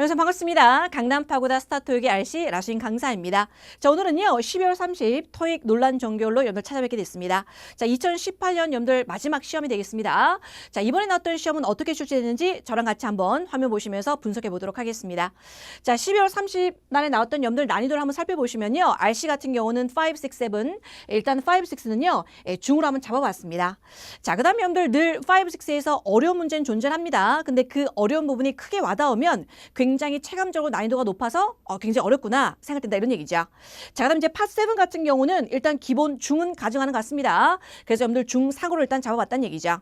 여러분 반갑습니다. 강남 파고다 스타토익의 RC 라신 강사입니다. 자, 오늘은요 12월 30 토익 논란 종결로 여러분들 찾아뵙게 됐습니다. 자, 2018년 여러분들 마지막 시험이 되겠습니다. 자, 이번에 나왔던 시험은 어떻게 출제됐는지 저랑 같이 한번 화면 보시면서 분석해 보도록 하겠습니다. 자, 12월 30 날에 나왔던 여러분들 난이도를 한번 살펴보시면요. RC 같은 경우는 5, 6, 7 일단 5, 6는요 중으로 한번 잡아봤습니다. 자, 그 다음에 여러분들 늘 5, 6에서 어려운 문제는 존재합니다. 근데 그 어려운 부분이 크게 와닿으면 굉장히 체감적으로 난이도가 높아서 굉장히 어렵구나 생각된다 이런 얘기죠. 자, 그다음 이제 파7 같은 경우는 일단 기본 중은 가정하는 것 같습니다. 그래서 여러분들 중상으로 일단 잡아봤다는 얘기죠.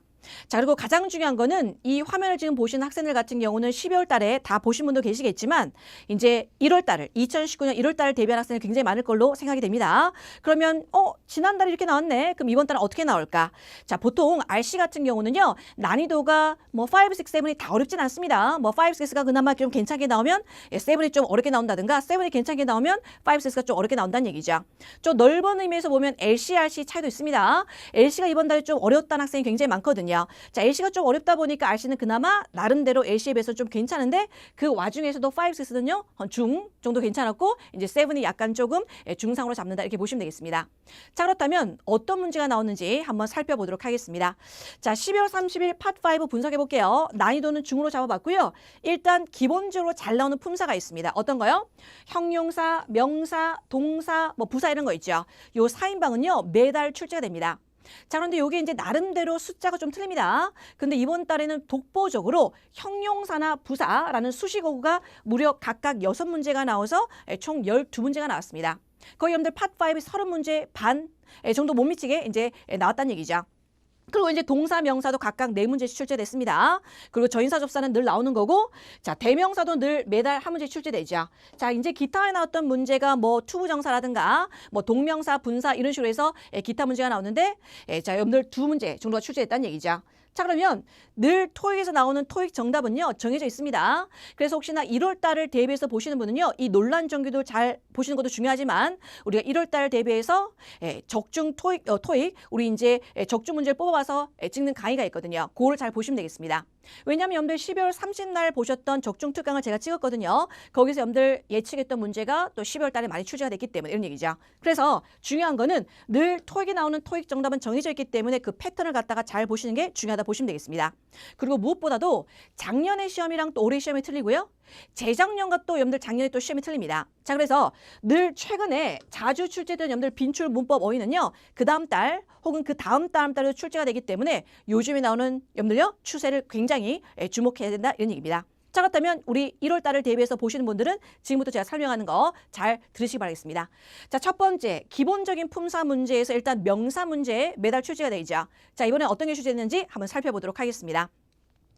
자, 그리고 가장 중요한 거는 이 화면을 지금 보시는 학생들 같은 경우는 12월 달에 다 보신 분도 계시겠지만 이제 1월 달을 2019년 1월 달을 대비한 학생이 굉장히 많을 걸로 생각이 됩니다. 그러면 지난달에 이렇게 나왔네. 그럼 이번 달은 어떻게 나올까? 자, 보통 RC 같은 경우는요. 난이도가 뭐 5, 6, 7이 다 어렵진 않습니다. 뭐 5, 6가 그나마 좀 괜찮게 나오면 7이 좀 어렵게 나온다든가 7이 괜찮게 나오면 5, 6가 좀 어렵게 나온다는 얘기죠. 좀 넓은 의미에서 보면 LC, RC 차이도 있습니다. LC가 이번 달에 좀 어려웠다는 학생이 굉장히 많거든요. 자, LC가 좀 어렵다 보니까 RC는 그나마 나름대로 LC에 비해서 좀 괜찮은데 그 와중에서도 5, 6는요 중 정도 괜찮았고 이제 7이 약간 조금 중상으로 잡는다 이렇게 보시면 되겠습니다. 자, 그렇다면 어떤 문제가 나오는지 한번 살펴보도록 하겠습니다. 자, 12월 30일 파5 분석해 볼게요. 난이도는 중으로 잡아봤고요. 일단 기본적으로 잘 나오는 품사가 있습니다. 어떤 거요? 형용사, 명사, 동사, 뭐 부사 이런 거 있죠. 요 4인방은요 매달 출제가 됩니다. 자, 그런데 이게 이제 나름대로 숫자가 좀 틀립니다. 근데 이번 달에는 독보적으로 형용사나 부사라는 수식어가 무려 각각 6문제가 나와서 총 12문제가 나왔습니다. 거의 여러분들 파5 30문제 반 정도 못 미치게 이제 나왔다는 얘기죠. 그리고 이제 동사, 명사도 각각 4문제씩 출제됐습니다. 그리고 전인사 접사는 늘 나오는 거고, 자, 대명사도 늘 매달 한 문제씩 출제되죠. 자, 이제 기타에 나왔던 문제가 뭐 투부정사라든가, 뭐 동명사, 분사 이런 식으로 해서 기타 문제가 나오는데, 자, 여러분들 2문제 정도가 출제됐다는 얘기죠. 자, 그러면 늘 토익에서 나오는 토익 정답은요 정해져 있습니다. 그래서 혹시나 1월 달을 대비해서 보시는 분은요 이 논란 정규도 잘 보시는 것도 중요하지만 우리가 1월 달을 대비해서 적중 토익 우리 이제 적중 문제를 뽑아서 찍는 강의가 있거든요. 그거를 잘 보시면 되겠습니다. 왜냐하면 여러분들 12월 30날 보셨던 적중 특강을 제가 찍었거든요. 거기서 여러분들 예측했던 문제가 또 12월 달에 많이 출제가 됐기 때문에 이런 얘기죠. 그래서 중요한 거는 늘 토익에 나오는 토익 정답은 정해져 있기 때문에 그 패턴을 갖다가 잘 보시는 게 중요하다 보시면 되겠습니다. 그리고 무엇보다도 작년의 시험이랑 또 올해 시험이 틀리고요. 재작년과 또 여러분들 작년에 또 시험이 틀립니다. 자, 그래서 늘 최근에 자주 출제된 여러분들 빈출 문법 어휘는요. 그 다음 달 혹은 그 다음 달에도 출제가 되기 때문에 요즘에 나오는 여러분들요. 추세를 굉장히 주목해야 된다 이런 얘기입니다. 자, 그렇다면 우리 1월 달을 대비해서 보시는 분들은 지금부터 제가 설명하는 거 잘 들으시기 바라겠습니다. 자, 첫 번째 기본적인 품사 문제에서 일단 명사 문제 매달 출제가 되죠. 자, 이번에 어떤 게 출제됐는지 한번 살펴보도록 하겠습니다.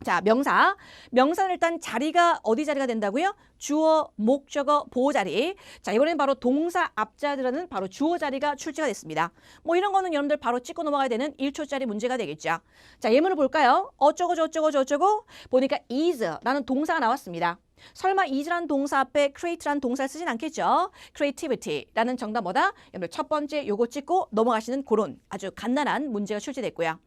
자, 명사는 일단 자리가 어디 자리가 된다고요? 주어, 목적어, 보호자리. 자, 이번엔 바로 동사 앞자리라는 바로 주어 자리가 출제가 됐습니다. 뭐 이런 거는 여러분들 바로 찍고 넘어가야 되는 1초짜리 문제가 되겠죠. 자, 예문을 볼까요? 어쩌고 저쩌고 저쩌고 보니까 is라는 동사가 나왔습니다. 설마 is라는 동사 앞에 create라는 동사를 쓰진 않겠죠? creativity라는 정답 뭐다? 여러분들 첫 번째 요거 찍고 넘어가시는 그런 아주 간단한 문제가 출제됐고요.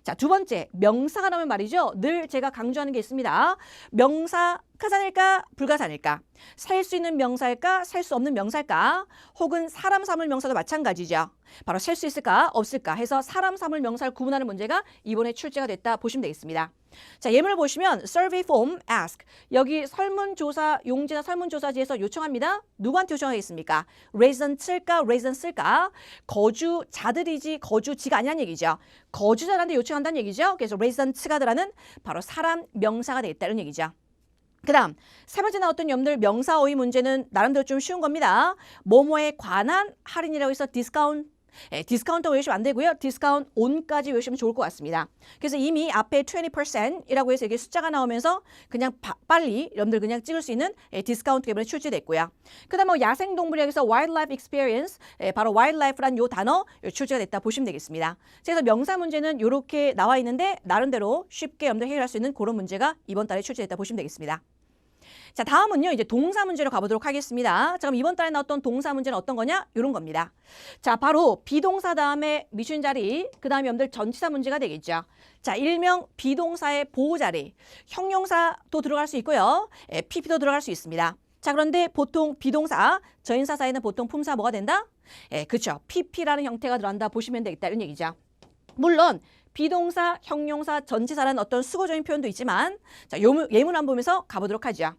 자, 두 번째 명사가 나오면 말이죠. 늘 제가 강조하는 게 있습니다. 명사 가산일까 불가산일까? 살 수 있는 명사일까? 살 수 없는 명사일까? 혹은 사람 사물 명사도 마찬가지죠. 바로 살 수 있을까? 없을까? 해서 사람 사물 명사를 구분하는 문제가 이번에 출제가 됐다 보시면 되겠습니다. 자, 예문을 보시면 survey form ask 여기 설문조사 용지나 설문조사지에서 요청합니다. 누구한테 요청하겠습니까? resident일까? resident일까? 거주자들이지 거주지가 아니란 얘기죠. 거주자들한테 요청한다는 얘기죠. 그래서 resident가 들어가는 바로 사람 명사가 되겠다는 얘기죠. 그 다음 세 번째 나왔던 여러분들 명사 어휘 문제는 나름대로 좀 쉬운 겁니다. 뭐뭐에 관한 할인이라고 해서 디스카운트 디스카운트 외우시면 안 되고요. 디스카운트 온까지 외우시면 좋을 것 같습니다. 그래서 이미 앞에 20%이라고 해서 이게 숫자가 나오면서 그냥 빨리 여러분들 그냥 찍을 수 있는 디스카운트 이번에 출제됐고요. 그 다음 뭐 야생동물이라고 해서 wildlife experience 바로 wildlife란 요 단어 출제가 됐다 보시면 되겠습니다. 그래서 명사 문제는 이렇게 나와 있는데 나름대로 쉽게 여러분들 해결할 수 있는 그런 문제가 이번 달에 출제됐다 보시면 되겠습니다. 자, 다음은요, 이제 동사 문제로 가보도록 하겠습니다. 자, 그럼 이번 달에 나왔던 동사 문제는 어떤 거냐? 이런 겁니다. 자, 바로 비동사 다음에 미션 자리, 그 다음에 여러분들 전치사 문제가 되겠죠. 자, 일명 비동사의 보호 자리, 형용사도 들어갈 수 있고요. PP도 들어갈 수 있습니다. 자, 그런데 보통 비동사, 전인사 사이는 보통 품사 뭐가 된다? 그렇죠. PP라는 형태가 들어간다 보시면 되겠다 이런 얘기죠. 물론 비동사, 형용사, 전치사라는 어떤 수거적인 표현도 있지만 자, 예문 한번 보면서 가보도록 하죠.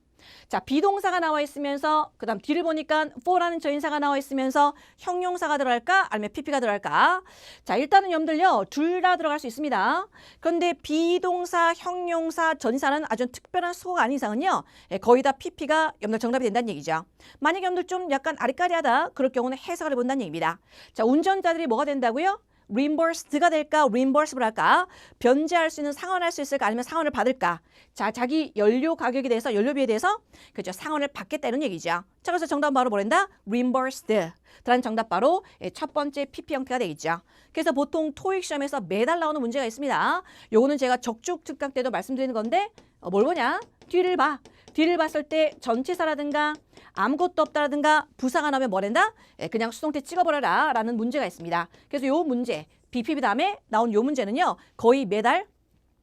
자, 비동사가 나와 있으면서 그 다음 뒤를 보니까 for라는 전인사가 나와 있으면서 형용사가 들어갈까? 아니면 PP가 들어갈까? 자, 일단은 여러분들요. 둘 다 들어갈 수 있습니다. 그런데 비동사, 형용사, 전인사는 아주 특별한 수거가 아닌 이상은요. 거의 다 PP가 여러분들 정답이 된다는 얘기죠. 만약에 여러분들 좀 약간 아리까리하다. 그럴 경우는 해석을 해본다는 얘기입니다. 자, 운전자들이 뭐가 된다고요? reimbursed가 될까? reimburseable 할까? 변제할 수 있는 상환할 수 있을까? 아니면 상환을 받을까? 자, 자기 연료 가격에 대해서, 연료비에 대해서 그죠? 상환을 받겠다는 얘기죠. 자, 그래서 정답은 바로 뭐란다? reimbursed. 라는 정답 바로 첫 번째 PP 형태가 되겠죠. 그래서 보통 토익 시험에서 매달 나오는 문제가 있습니다. 요거는 제가 적중 특강 때도 말씀드리는 건데 뭘 보냐? 뒤를 봐. 뒤를 봤을 때 전치사라든가 아무것도 없다라든가 부사가 나오면 뭐란다? 그냥 수동태 찍어버려라 라는 문제가 있습니다. 그래서 요 문제, BPB 다음에 나온 요 문제는요. 거의 매달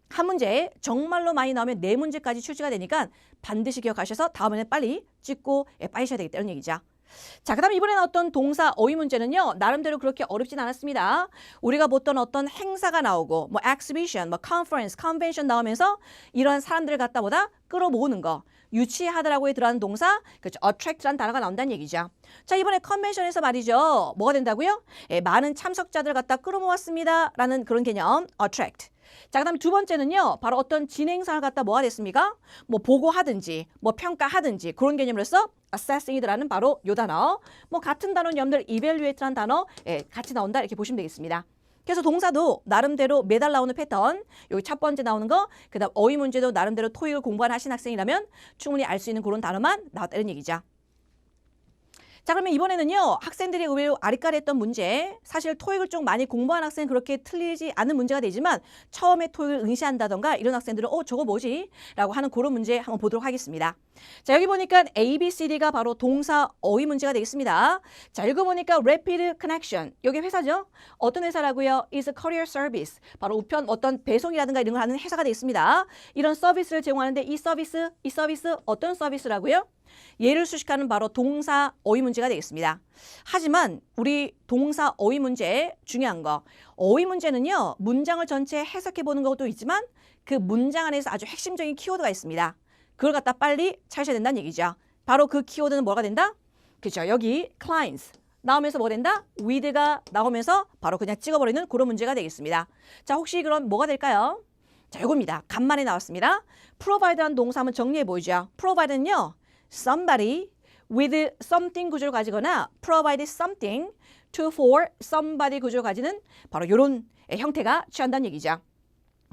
한 문제에 정말로 많이 나오면 네 문제까지 출제가 되니까 반드시 기억하셔서 다음에는 빨리 찍고 빠이셔야 되겠다 이런 얘기죠. 자, 그 다음에 이번에 나왔던 동사 어휘 문제는요. 나름대로 그렇게 어렵진 않았습니다. 우리가 보던 어떤 행사가 나오고 뭐 exhibition, 뭐 conference, convention 나오면서 이런 사람들을 갖다 보다 끌어모으는 거. 유치하다라고에 들어가는 동사, 그렇죠. attract라는 단어가 나온다는 얘기죠. 자, 이번에 컨벤션에서 말이죠. 뭐가 된다고요? 많은 참석자들 갖다 끌어모았습니다. 라는 그런 개념, attract. 자, 그 다음에 두 번째는요. 바로 어떤 진행사를 갖다 뭐가 됐습니까? 뭐 보고하든지, 뭐 평가하든지 그런 개념으로서 assessing이라는 바로 요 단어. 뭐 같은 단어는 여러분들 evaluate라는 단어 같이 나온다 이렇게 보시면 되겠습니다. 그래서 동사도 나름대로 매달 나오는 패턴, 여기 첫 번째 나오는 거, 그 다음 어휘 문제도 나름대로 토익을 공부한 하신 학생이라면 충분히 알 수 있는 그런 단어만 나왔다는 얘기죠. 자, 그러면 이번에는요. 학생들이 의외로 아리까리했던 문제, 사실 토익을 좀 많이 공부한 학생은 그렇게 틀리지 않은 문제가 되지만 처음에 토익을 응시한다던가 이런 학생들은 저거 뭐지? 라고 하는 그런 문제 한번 보도록 하겠습니다. 자, 여기 보니까 A, B, C, D가 바로 동사 어휘 문제가 되겠습니다. 자, 읽어보니까 Rapid Connection, 여기 회사죠? 어떤 회사라고요? is a courier service, 바로 우편 어떤 배송이라든가 이런 걸 하는 회사가 되겠습니다. 이런 서비스를 제공하는데 이 서비스 어떤 서비스라고요? 얘를 수식하는 바로 동사 어휘 문제가 되겠습니다. 하지만 우리 동사 어휘 문제 중요한 거, 어휘 문제는요. 문장을 전체 해석해보는 것도 있지만 그 문장 안에서 아주 핵심적인 키워드가 있습니다. 그걸 갖다 빨리 찾으셔야 된다는 얘기죠. 바로 그 키워드는 뭐가 된다? 그렇죠. 여기 clients 나오면서 뭐 된다? with가 나오면서 바로 그냥 찍어버리는 그런 문제가 되겠습니다. 자, 혹시 그럼 뭐가 될까요? 자, 이겁니다. 간만에 나왔습니다. provide라는 동사 한번 정리해 보이죠. provide는요. somebody with something 구조를 가지거나 provide something to for somebody 구조를 가지는 바로 이런 형태가 취한다는 얘기죠.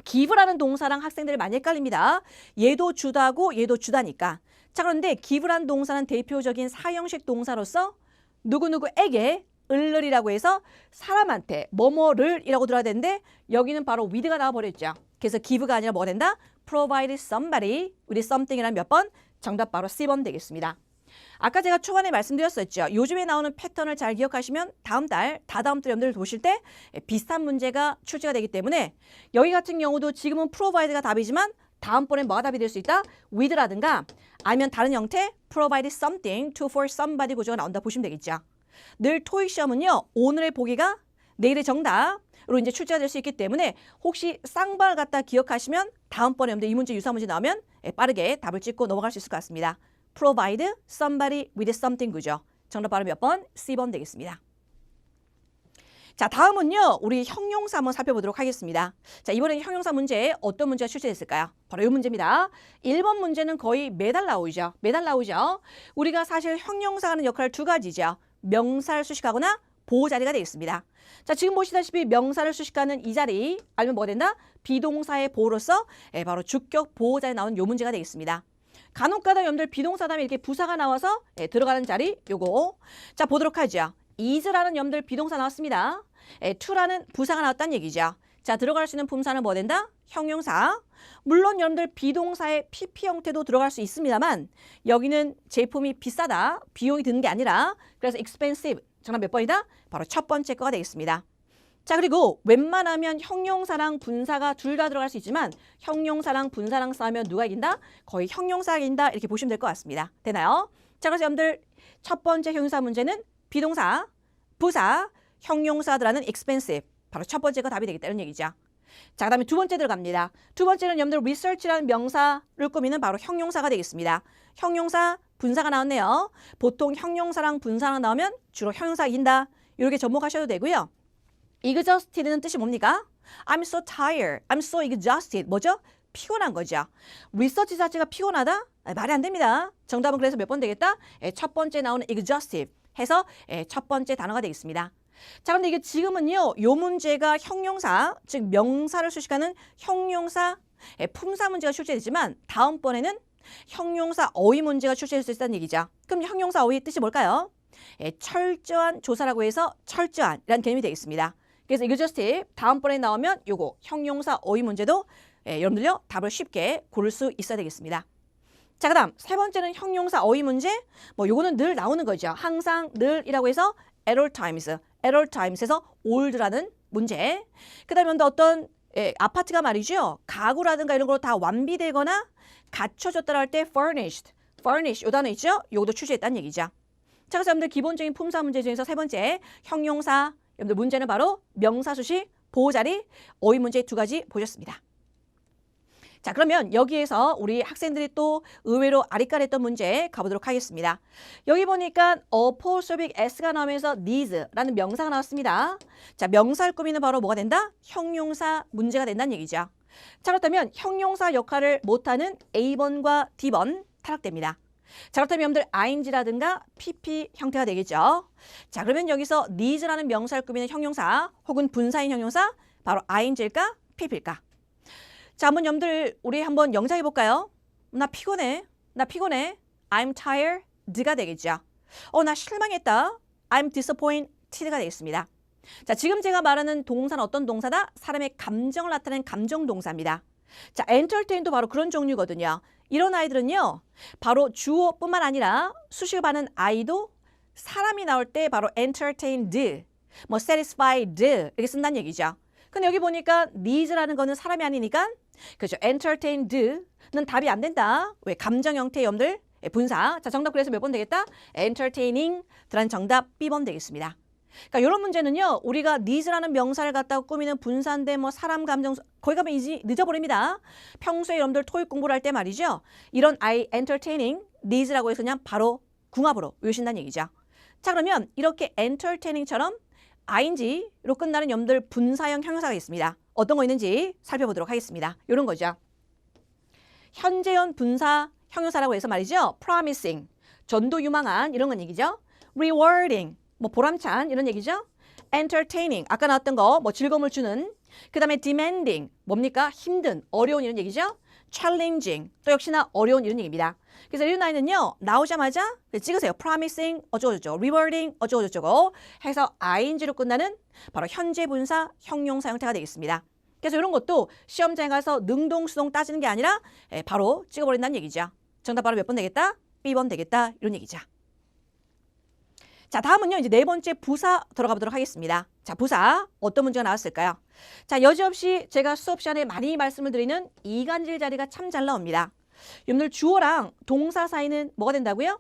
give라는 동사랑 학생들이 많이 헷갈립니다. 얘도 주다고 얘도 주다니까. 자, 그런데 give라는 동사는 대표적인 사형식 동사로서 누구누구에게 을을이라고 해서 사람한테 뭐뭐를 이라고 들어야 되는데 여기는 바로 with가 나와버렸죠. 그래서 give가 아니라 뭐가 된다? provide somebody with something이란 몇 번? 정답 바로 C번 되겠습니다. 아까 제가 초반에 말씀드렸었죠. 요즘에 나오는 패턴을 잘 기억하시면 다음 달, 다다음 달 여러분들 보실 때 비슷한 문제가 출제가 되기 때문에 여기 같은 경우도 지금은 provide가 답이지만 다음번엔 뭐가 답이 될 수 있다? with라든가 아니면 다른 형태 provide something to for somebody 구조가 나온다 보시면 되겠죠. 늘 토익 시험은요. 오늘의 보기가 내일의 정답으로 이제 출제가 될 수 있기 때문에 혹시 쌍방을 갖다 기억하시면 다음번에 여러분들 이 문제 유사 문제 나오면 빠르게 답을 찍고 넘어갈 수 있을 것 같습니다. provide somebody with something 구조. 정답 바로 몇 번? C번 되겠습니다. 자, 다음은요. 우리 형용사 한번 살펴보도록 하겠습니다. 자, 이번에 형용사 문제 어떤 문제가 출제됐을까요? 바로 이 문제입니다. 1번 문제는 거의 매달 나오죠. 매달 나오죠. 우리가 사실 형용사가 하는 역할 두 가지죠. 명사를 수식하거나 보호 자리가 되겠습니다. 자, 지금 보시다시피 명사를 수식하는 이 자리 아니면 뭐 된다? 비동사의 보호로서 바로 주격 보호 자리에 나온 요 문제가 되겠습니다. 간혹가다 여러분들 비동사 다음에 이렇게 부사가 나와서 들어가는 자리 요거. 자, 보도록 하죠. is라는 여러분들 비동사 나왔습니다. to라는 부사가 나왔다는 얘기죠. 자, 들어갈 수 있는 품사는 뭐 된다? 형용사. 물론 여러분들 비동사의 PP 형태도 들어갈 수 있습니다만 여기는 제품이 비싸다, 비용이 드는 게 아니라 그래서 expensive. 정답 몇 번이다? 바로 첫 번째 거가 되겠습니다. 자, 그리고 웬만하면 형용사랑 분사가 둘 다 들어갈 수 있지만 형용사랑 분사랑 싸우면 누가 이긴다? 거의 형용사가 이긴다 이렇게 보시면 될 것 같습니다. 되나요? 자, 그래서 여러분들 첫 번째 형용사 문제는 비동사, 부사, 형용사들하는 expensive. 바로 첫 번째가 답이 되겠다 이런 얘기죠. 자, 그 다음에 두 번째 들어갑니다. 두 번째는 여러분들 research라는 명사를 꾸미는 바로 형용사가 되겠습니다. 형용사, 분사가 나왔네요. 보통 형용사랑 분사랑 나오면 주로 형용사가 이긴다. 이렇게 접목하셔도 되고요. exhausted는 뜻이 뭡니까? I'm so tired. I'm so exhausted. 뭐죠? 피곤한 거죠. 리서치 자체가 피곤하다? 말이 안 됩니다. 정답은 그래서 몇 번 되겠다? 첫 번째 나오는 exhaustive 해서 첫 번째 단어가 되겠습니다. 자, 그런데 이게 지금은요, 요 문제가 형용사, 즉 명사를 수식하는 형용사 품사 문제가 출제되지만 다음번에는 형용사 어휘 문제가 출제될 수 있다는 얘기죠. 그럼 형용사 어휘 뜻이 뭘까요? 철저한 조사라고 해서 철저한이라는 개념이 되겠습니다. 그래서 exhaustive 다음번에 나오면 요거 형용사 어휘 문제도 여러분들요 답을 쉽게 고를 수 있어야 되겠습니다. 자, 그다음 세 번째는 형용사 어휘 문제. 뭐 요거는 늘 나오는 거죠. 항상 늘이라고 해서 at all times에서 old라는 문제. 그다음에 어떤 아파트가 말이죠. 가구라든가 이런 걸로 다 완비되거나 갖춰졌다라 할 때 furnished 요 단어 있죠? 요것도 출제했다는 얘기죠. 자, 그래서 여러분들 기본적인 품사 문제 중에서 세 번째 형용사, 여러분들 문제는 바로 명사 수식, 보호자리, 어휘 문제 두 가지 보셨습니다. 자, 그러면 여기에서 우리 학생들이 또 의외로 아리까리했던 문제 가보도록 하겠습니다. 여기 보니까 apostrophe s가 나오면서 needs라는 명사가 나왔습니다. 자, 명사를 꾸미는 바로 뭐가 된다? 형용사 문제가 된다는 얘기죠. 자, 그렇다면 형용사 역할을 못하는 A번과 D번 탈락됩니다. 자, 그렇다면 여러분들 ing라든가 pp 형태가 되겠죠. 자, 그러면 여기서 needs라는 명사를 꾸미는 형용사 혹은 분사인 형용사 바로 ing일까 pp일까? 자, 한번 여러분들 우리 한번 영작해 볼까요? 나 피곤해. I'm tired가 되겠죠. 나 실망했다. I'm disappointed가 되겠습니다. 자, 지금 제가 말하는 동사는 어떤 동사다? 사람의 감정을 나타내는 감정 동사입니다. 자, entertain도 바로 그런 종류거든요. 이런 아이들은요, 바로 주어뿐만 아니라 수식을 받는 아이도 사람이 나올 때 바로 entertained, 뭐 satisfied 이렇게 쓴다는 얘기죠. 근데 여기 보니까 needs라는 거는 사람이 아니니까 그렇죠. entertained는 답이 안 된다. 왜? 감정 형태의 여러분들 분사. 자, 정답 그래서 몇 번 되겠다? entertaining 들한 정답 B번 되겠습니다. 그러니까 이런 문제는요. 우리가 needs라는 명사를 갖다가 꾸미는 분사인데 뭐 사람 감정 거기 가면 이제 늦어버립니다. 평소에 여러분들 토익 공부를 할 때 말이죠. 이런 entertaining, needs라고 해서 그냥 바로 궁합으로 외우신다는 얘기죠. 자, 그러면 이렇게 entertaining처럼 ing로 끝나는 여러분들 분사형 형용사가 있습니다. 어떤 거 있는지 살펴보도록 하겠습니다. 이런 거죠. 현재형 분사 형용사라고 해서 말이죠. promising, 전도 유망한 이런 건 얘기죠. rewarding, 뭐 보람찬 이런 얘기죠. entertaining, 아까 나왔던 거 뭐 즐거움을 주는. 그 다음에 demanding, 뭡니까? 힘든, 어려운 이런 얘기죠. challenging, 또 역시나 어려운 이런 얘기입니다. 그래서 이런 아이는요. 나오자마자 찍으세요. promising, 어쩌고저쩌고, rewarding, 어쩌고저쩌고 해서 ing로 끝나는 바로 현재 분사 형용사 형태가 되겠습니다. 그래서 이런 것도 시험장에 가서 능동수동 따지는 게 아니라 바로 찍어버린다는 얘기죠. 정답 바로 몇 번 되겠다? B번 되겠다. 이런 얘기죠. 자, 다음은요. 이제 네 번째 부사 들어가 보도록 하겠습니다. 자, 부사 어떤 문제가 나왔을까요? 자, 여지없이 제가 수업 시간에 많이 말씀을 드리는 이간질 자리가 참 잘 나옵니다. 여러분들 주어랑 동사 사이는 뭐가 된다고요?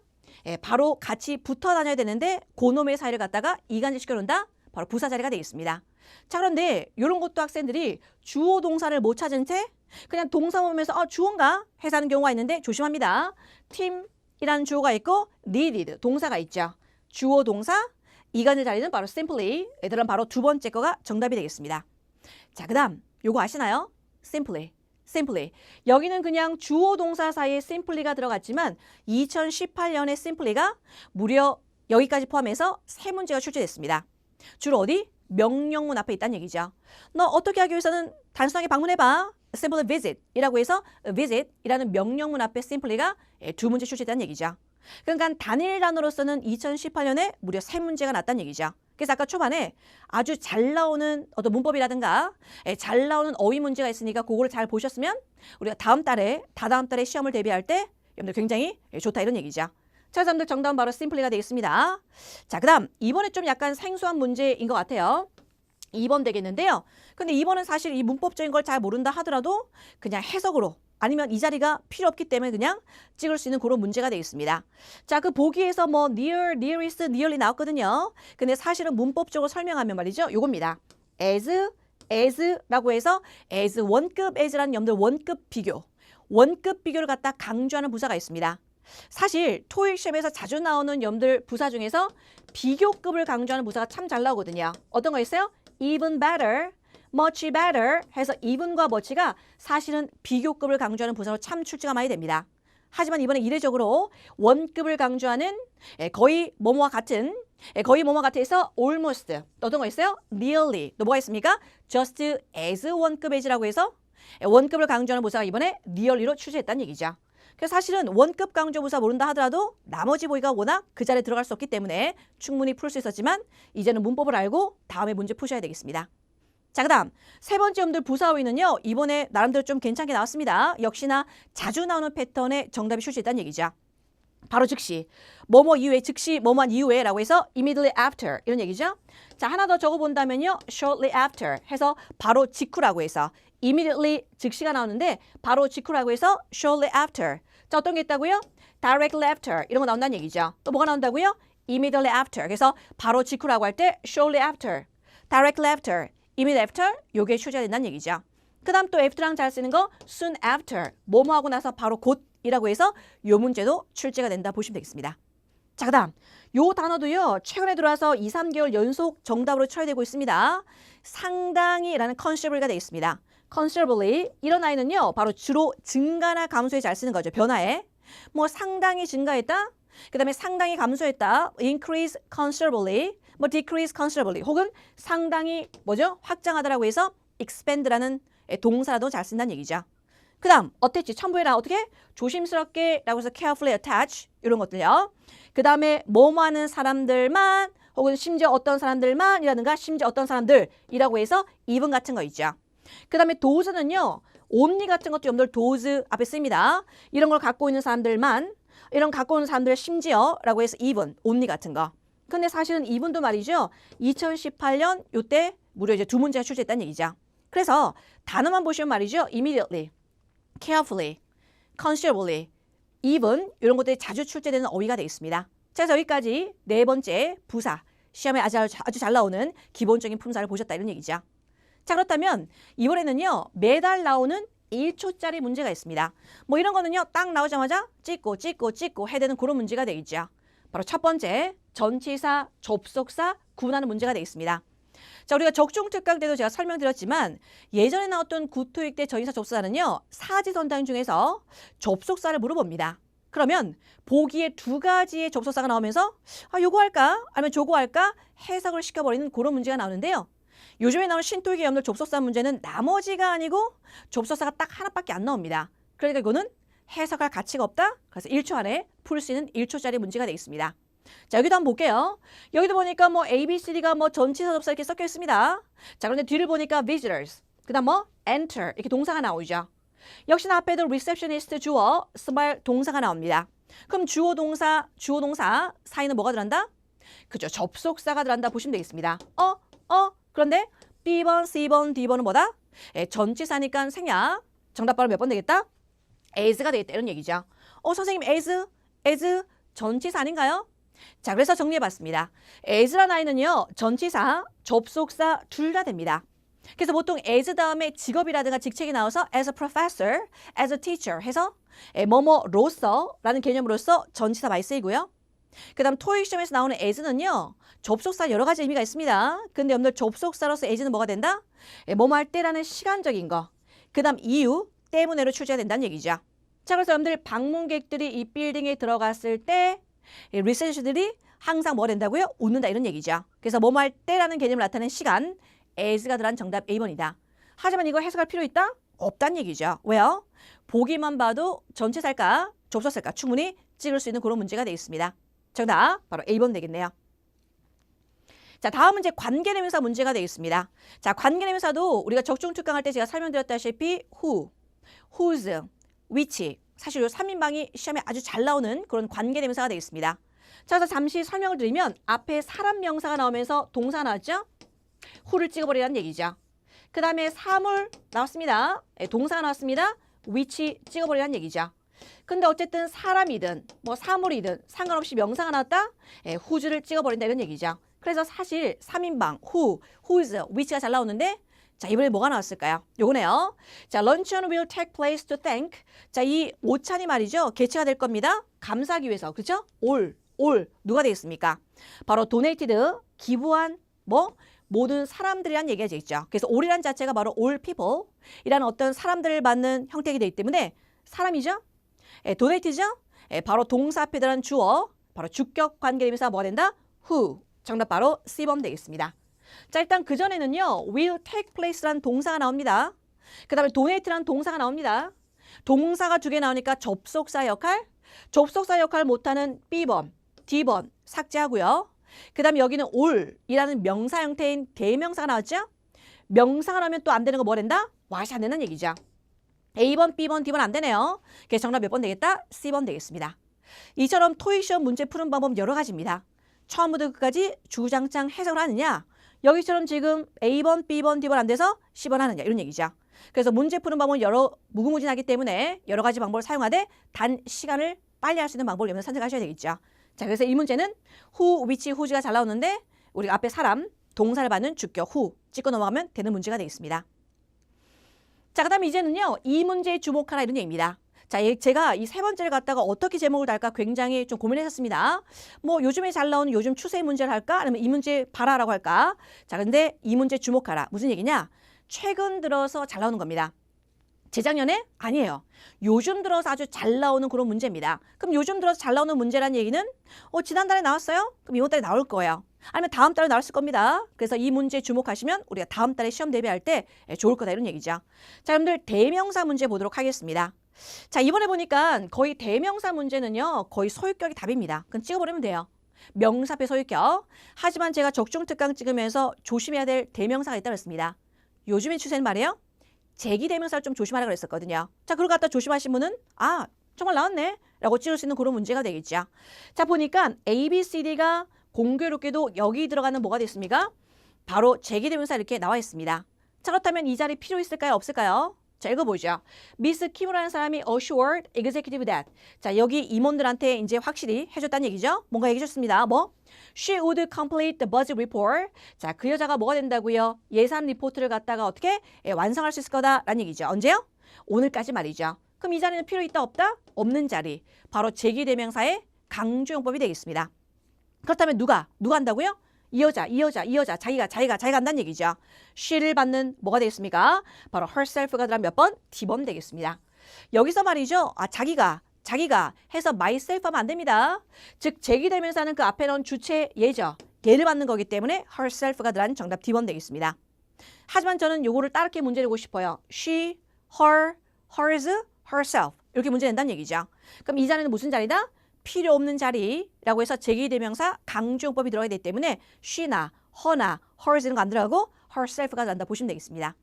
바로 같이 붙어 다녀야 되는데 그놈의 사이를 갖다가 이간질 시켜놓는다? 바로 부사 자리가 되겠습니다. 자, 그런데 이런 것도 학생들이 주어 동사를 못 찾은 채 그냥 동사 보면서 주어인가? 해서 하는 경우가 있는데 조심합니다. 팀이라는 주어가 있고 needed 동사가 있죠. 주어 동사 이간질 자리는 바로 simply 얘들은 바로 두 번째 거가 정답이 되겠습니다. 자, 그 다음 요거 아시나요? simply 여기는 그냥 주어 동사 사이에 simply가 들어갔지만 2018년에 simply가 무려 여기까지 포함해서 세 문제가 출제됐습니다. 주로 어디? 명령문 앞에 있다는 얘기죠. 너 어떻게 하기 위해서는 단순하게 방문해봐. simple visit이라고 해서 visit이라는 명령문 앞에 simply가 두 문제 출제됐다는 얘기죠. 그러니까 단일 단어로서는 2018년에 무려 세 문제가 났다는 얘기죠. 그래서 아까 초반에 아주 잘 나오는 어떤 문법이라든가 잘 나오는 어휘 문제가 있으니까 그거를 잘 보셨으면 우리가 다다음 달에 시험을 대비할 때 여러분들 굉장히 좋다 이런 얘기죠. 자, 여러분들 정답은 바로 심플리가 되겠습니다. 자, 그다음 2번에 좀 약간 생소한 문제인 것 같아요. 2번 되겠는데요. 근데 2번은 사실 이 문법적인 걸 잘 모른다 하더라도 그냥 해석으로 아니면 이 자리가 필요 없기 때문에 그냥 찍을 수 있는 그런 문제가 되겠습니다. 자, 그 보기에서 뭐 near, nearest, nearly 나왔거든요. 근데 사실은 문법적으로 설명하면 말이죠. 요겁니다. as라고 해서 as 원급 as라는 여러분들 원급 비교. 원급 비교를 갖다 강조하는 부사가 있습니다. 사실 토익 시험에서 자주 나오는 여러분들 부사 중에서 비교급을 강조하는 부사가 참 잘 나오거든요. 어떤 거 있어요? even better, much better 해서 even과 much가 사실은 비교급을 강조하는 부사로 참 출제가 많이 됩니다. 하지만 이번에 이례적으로 원급을 강조하는 거의 뭐뭐와 같은 거의 뭐뭐와 같아서 almost 어떤 거 있어요? nearly 또 뭐가 있습니까? just as 원급 as라고 해서 원급을 강조하는 부사가 이번에 nearly로 출제했다는 얘기죠. 그래서 사실은 원급 강조 부사 모른다 하더라도 나머지 보기가 워낙 그 자리에 들어갈 수 없기 때문에 충분히 풀 수 있었지만 이제는 문법을 알고 다음에 문제 푸셔야 되겠습니다. 자, 그 다음 세 번째 여러분들 부사 어휘는요. 이번에 나름대로 좀 괜찮게 나왔습니다. 역시나 자주 나오는 패턴의 정답이 출제했다는 얘기죠. 바로 즉시, 뭐뭐 이후에, 즉시 뭐뭐한 이후에 라고 해서 immediately after 이런 얘기죠. 자, 하나 더 적어본다면요. shortly after 해서 바로 직후라고 해서 immediately 즉시가 나오는데 바로 직후라고 해서 shortly after. 자, 어떤 게 있다고요? directly after 이런 거 나온다는 얘기죠. 또 뭐가 나온다고요? immediately after. 그래서 바로 직후라고 할 때 shortly after, directly after, immediately after 요게 출제가 된다는 얘기죠. 그 다음 또 after랑 잘 쓰는 거 soon after, 뭐뭐 하고 나서 바로 곧이라고 해서 요 문제도 출제가 된다 보시면 되겠습니다. 자, 그 다음 요 단어도요. 최근에 들어와서 2, 3개월 연속 정답으로 처리되고 있습니다. 상당히라는 considerably가 되겠습니다. considerably 이런 아이는요. 바로 주로 증가나 감소에 잘 쓰는 거죠. 변화에. 뭐 상당히 증가했다. 그 다음에 상당히 감소했다. increase considerably, 뭐 decrease considerably 혹은 상당히 뭐죠? 확장하다라고 해서 expand라는 동사라도 잘 쓴다는 얘기죠. 그 다음 attach 첨부해라. 어떻게? 조심스럽게 라고 해서 carefully attach 이런 것들요. 그 다음에 뭐뭐 하는 사람들만 혹은 심지어 어떤 사람들만 이라든가 심지어 어떤 사람들이라고 해서 even 같은 거 있죠. 그 다음에 does는요. only 같은 것도 여러분들 does 앞에 씁니다. 이런 걸 갖고 있는 사람들만 이런 갖고 있는 사람들 심지어 라고 해서 even, only 같은 거. 근데 사실은 even도 말이죠. 2018년 요때 무려 이제 두 문제가 출제했다는 얘기죠. 그래서 단어만 보시면 말이죠. immediately, carefully, considerably, even 이런 것들이 자주 출제되는 어휘가 되어 있습니다. 자, 그래서 여기까지 네 번째 부사, 시험에 아주 잘 나오는 기본적인 품사를 보셨다 이런 얘기죠. 자, 그렇다면 이번에는요. 매달 나오는 1초짜리 문제가 있습니다. 뭐 이런 거는요. 딱 나오자마자 찍고 해야 되는 그런 문제가 되겠죠. 바로 첫 번째, 전치사, 접속사 구분하는 문제가 되겠습니다. 자, 우리가 적중특강 때도 제가 설명드렸지만 예전에 나왔던 구토익 때 전치사 접속사는요. 사지선다형 중에서 접속사를 물어봅니다. 그러면 보기에 두 가지의 접속사가 나오면서 요거 할까? 아니면 저거 할까? 해석을 시켜버리는 그런 문제가 나오는데요. 요즘에 나오는 신토익의 여러분들 접속사 문제는 나머지가 아니고 접속사가 딱 하나밖에 안 나옵니다. 그러니까 이거는 해석할 가치가 없다. 그래서 1초 안에 풀 수 있는 1초짜리 문제가 되겠습니다. 자, 여기도 한번 볼게요. 여기도 보니까 뭐 A, B, C, D가 뭐 전치사 접사 이렇게 섞여 있습니다. 자, 그런데 뒤를 보니까 visitors, 그 다음 뭐 enter 이렇게 동사가 나오죠. 역시나 앞에도 receptionist 주어, smile 동사가 나옵니다. 그럼 주어 동사 사이는 뭐가 들어간다? 그죠. 접속사가 들어간다 보시면 되겠습니다. 그런데 B번, C번, D번은 뭐다? 전치사니까 생략. 정답 바로 몇 번 되겠다? as가 되겠다 이런 얘기죠. 선생님 as 전치사 아닌가요? 자, 그래서 정리해봤습니다. as라는 아이는요. 전치사, 접속사 둘 다 됩니다. 그래서 보통 as 다음에 직업이라든가 직책이 나와서 as a professor, as a teacher 해서 뭐뭐로서 라는 개념으로서 전치사 많이 쓰이고요. 그 다음 토익 시험에서 나오는 as는요. 접속사 여러 가지 의미가 있습니다. 근데 여러분들 접속사로서 as는 뭐가 된다? 뭐뭐 할 때라는 시간적인 거. 그 다음 이유 때문에로 출제가 된다는 얘기죠. 자, 그래서 여러분들 방문객들이 이 빌딩에 들어갔을 때 리서치들이 항상 뭐가 된다고요? 웃는다 이런 얘기죠. 그래서 뭐뭐 할 때라는 개념을 나타내는 시간 as가 들어간 정답 A번이다. 하지만 이거 해석할 필요 있다? 없다는 얘기죠. 왜요? 보기만 봐도 전체살까 접속살까 충분히 찍을 수 있는 그런 문제가 되겠습니다. 정답 바로 A번 되겠네요. 자, 다음은 이제 관계대명사 문제가 되겠습니다. 자, 관계대명사도 우리가 적중특강할 때 제가 설명드렸다시피 who, whose, which 사실 이 3인방이 시험에 아주 잘 나오는 그런 관계대명사가 되겠습니다. 자, 그래서 잠시 설명을 드리면 앞에 사람 명사가 나오면서 동사 나왔죠? who를 찍어버리라는 얘기죠. 그 다음에 사물 나왔습니다. 동사가 나왔습니다. which 찍어버리라는 얘기죠. 근데 어쨌든 사람이든 뭐 사물이든 상관없이 명사가 나왔다? whose를 찍어버린다 이런 얘기죠. 그래서 사실 3인방 who, whose, which가 잘 나오는데 자, 이번에 뭐가 나왔을까요? 요거네요. 자, luncheon will take place to thank. 자, 이 오찬이 말이죠. 개최가 될 겁니다. 감사하기 위해서. 그렇죠? all 누가 되겠습니까? 바로 donated, 기부한 뭐 모든 사람들이란 얘기가 되겠죠. 그래서 all이란 자체가 바로 all people 이라는 어떤 사람들을 받는 형태가 되기 때문에 사람이죠. donated죠. 바로 동사 앞에 들어간 주어, 바로 주격 관계대명사가 뭐가 된다? who. 정답 바로 C번 되겠습니다. 자, 일단 그전에는요. will take place라는 동사가 나옵니다. 그 다음에 donate라는 동사가 나옵니다. 동사가 두 개 나오니까 접속사 역할, 접속사 역할 못하는 B번, D번 삭제하고요. 그 다음에 여기는 all이라는 명사 형태인 대명사가 나왔죠? 명사가 나오면 또 안 되는 거 뭐 된다? what이 안 되는 얘기죠. A번, B번, D번 안 되네요. 그래서 정답 몇 번 되겠다? C번 되겠습니다. 이처럼 토익 시험 문제 푸는 방법 여러 가지입니다. 처음부터 끝까지 주장창 해석을 하느냐? 여기처럼 지금 A번, B번, D번 안 돼서 C번 하느냐? 이런 얘기죠. 그래서 문제 푸는 방법은 무궁무진하기 때문에 여러 가지 방법을 사용하되 단 시간을 빨리 할 수 있는 방법을 여러분 선택하셔야 되겠죠. 자, 그래서 이 문제는 who, which, whose가 잘 나오는데 우리가 앞에 사람, 동사를 받는 주격 who 찍고 넘어가면 되는 문제가 되겠습니다. 자, 그 다음에 이제는요. 이 문제에 주목하라 이런 얘기입니다. 자, 제가 이 세 번째를 갖다가 어떻게 제목을 달까 굉장히 좀 고민했었습니다. 뭐 요즘에 잘 나오는 요즘 추세 문제를 할까? 아니면 이 문제 봐라라고 할까? 자, 근데 이 문제 주목하라. 무슨 얘기냐? 최근 들어서 잘 나오는 겁니다. 재작년에? 아니에요. 요즘 들어서 아주 잘 나오는 그런 문제입니다. 그럼 요즘 들어서 잘 나오는 문제란 얘기는 지난달에 나왔어요? 그럼 이번 달에 나올 거예요. 아니면 다음 달에 나왔을 겁니다. 그래서 이 문제에 주목하시면 우리가 다음 달에 시험 대비할 때 좋을 거다 이런 얘기죠. 자, 여러분들 대명사 문제 보도록 하겠습니다. 자, 이번에 보니까 거의 대명사 문제는요. 거의 소유격이 답입니다. 그럼 찍어버리면 돼요. 명사 앞에 소유격. 하지만 제가 적중특강 찍으면서 조심해야 될 대명사가 있다고 했습니다. 요즘의 추세는 말이에요. 제기대명사를 좀 조심하라고 그랬었거든요. 자, 그걸 갖다 조심하신 분은 정말 나왔네 라고 찍을 수 있는 그런 문제가 되겠죠. 자, 보니까 A, B, C, D가 공교롭게도 여기 들어가는 뭐가 됐습니까? 바로 제기대명사 이렇게 나와 있습니다. 자, 그렇다면 이 자리 필요 있을까요? 없을까요? 자, 읽어보죠. 미스 킴이라는 사람이 assured executive that. 자, 여기 임원들한테 이제 확실히 해줬다는 얘기죠. 뭔가 얘기해줬습니다. 뭐? She would complete the budget report. 자, 그 여자가 뭐가 된다고요? 예산 리포트를 갖다가 어떻게 완성할 수 있을 거다라는 얘기죠. 언제요? 오늘까지 말이죠. 그럼 이 자리는 필요 있다 없다? 없는 자리. 바로 제기대명사의 강조용법이 되겠습니다. 그렇다면 누가 한다고요? 이 여자, 자기가 한다는 얘기죠. she를 받는 뭐가 되겠습니까? 바로 herself가 들어간 몇 번? D번 되겠습니다. 여기서 말이죠. 자기가 해서 myself 하면 안 됩니다. 즉, 제기대명사는 그 앞에 넣은 주체 얘죠. 얘를 받는 거기 때문에 herself가 들어간 정답 D번 되겠습니다. 하지만 저는 요거를 따르게 문제 내고 싶어요. she, her, hers, herself 이렇게 문제 낸다는 얘기죠. 그럼 이 자리는 무슨 자리다? 필요 없는 자리라고 해서 제기대명사 강조용법이 들어가야 되기 때문에 she나 her나 hers 이런 거 안 들어가고 herself가 난다 보시면 되겠습니다.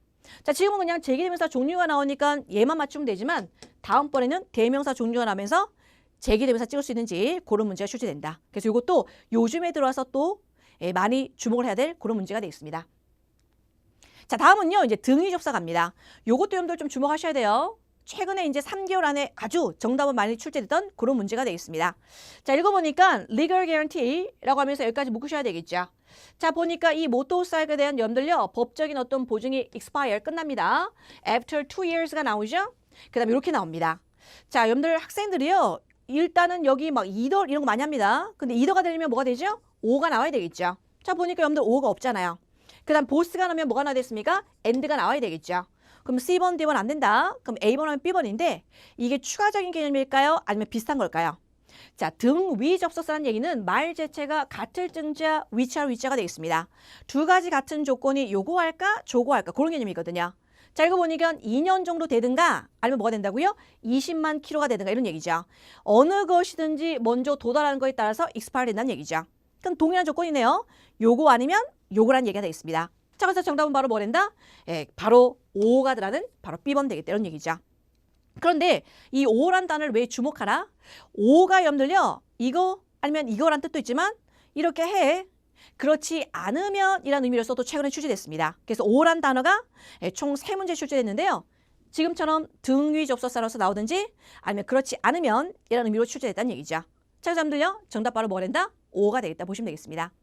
자, 지금은 그냥 제기대명사 종류가 나오니까 얘만 맞추면 되지만 다음번에는 대명사 종류가 나면서 제기대명사 찍을 수 있는지 그런 문제가 출제된다. 그래서 이것도 요즘에 들어와서 또 많이 주목을 해야 될 그런 문제가 되겠습니다. 자, 다음은요. 이제 등위 접사 갑니다. 요것도 여러분들 좀 주목하셔야 돼요. 최근에 이제 3개월 안에 아주 정답은 많이 출제됐던 그런 문제가 되겠습니다. 자, 읽어보니까 legal guarantee라고 하면서 여기까지 묶으셔야 되겠죠. 자, 보니까 이 모토사이클에 대한 여러분들요. 법적인 어떤 보증이 expire 끝납니다. after 2 years가 나오죠. 그 다음에 이렇게 나옵니다. 자, 여러분들 학생들이요. 일단은 여기 막 either 이런 거 많이 합니다. 근데 either가 되려면 뭐가 되죠? 5가 나와야 되겠죠. 자, 보니까 여러분들 5가 없잖아요. 그 다음 both가 나오면 뭐가 나와야 됐습니까? and가 나와야 되겠죠. 그럼 C번, D번 안 된다. 그럼 A번 하면 B번인데 이게 추가적인 개념일까요? 아니면 비슷한 걸까요? 자, 등위 접속사라는 얘기는 말 자체가 같을 등자, 위치할 위치가 되겠습니다. 두 가지 같은 조건이 요거 할까, 저거 할까 그런 개념이거든요. 자, 이거 보니까 2년 정도 되든가 아니면 뭐가 된다고요? 20만 킬로가 되든가 이런 얘기죠. 어느 것이든지 먼저 도달하는 거에 따라서 expire 된다는 얘기죠. 그럼 동일한 조건이네요. 요거 아니면 요거란 얘기가 되겠습니다. 자, 그래서 정답은 바로 뭐란다? 바로 5가 들어가는 바로 B번 되겠다 이런 얘기죠. 그런데 이 5란 단어를 왜 주목하라? 5가 여러분들요. 이거 아니면 이거란 뜻도 있지만 이렇게 해. 그렇지 않으면 이란 의미로서도 최근에 출제됐습니다. 그래서 5란 단어가 총 3문제 출제됐는데요. 지금처럼 등위 접속사로서 나오든지 아니면 그렇지 않으면 이란 의미로 출제됐다는 얘기죠. 자, 여러분들요. 정답 바로 뭐가 된다? 5가 되겠다 보시면 되겠습니다.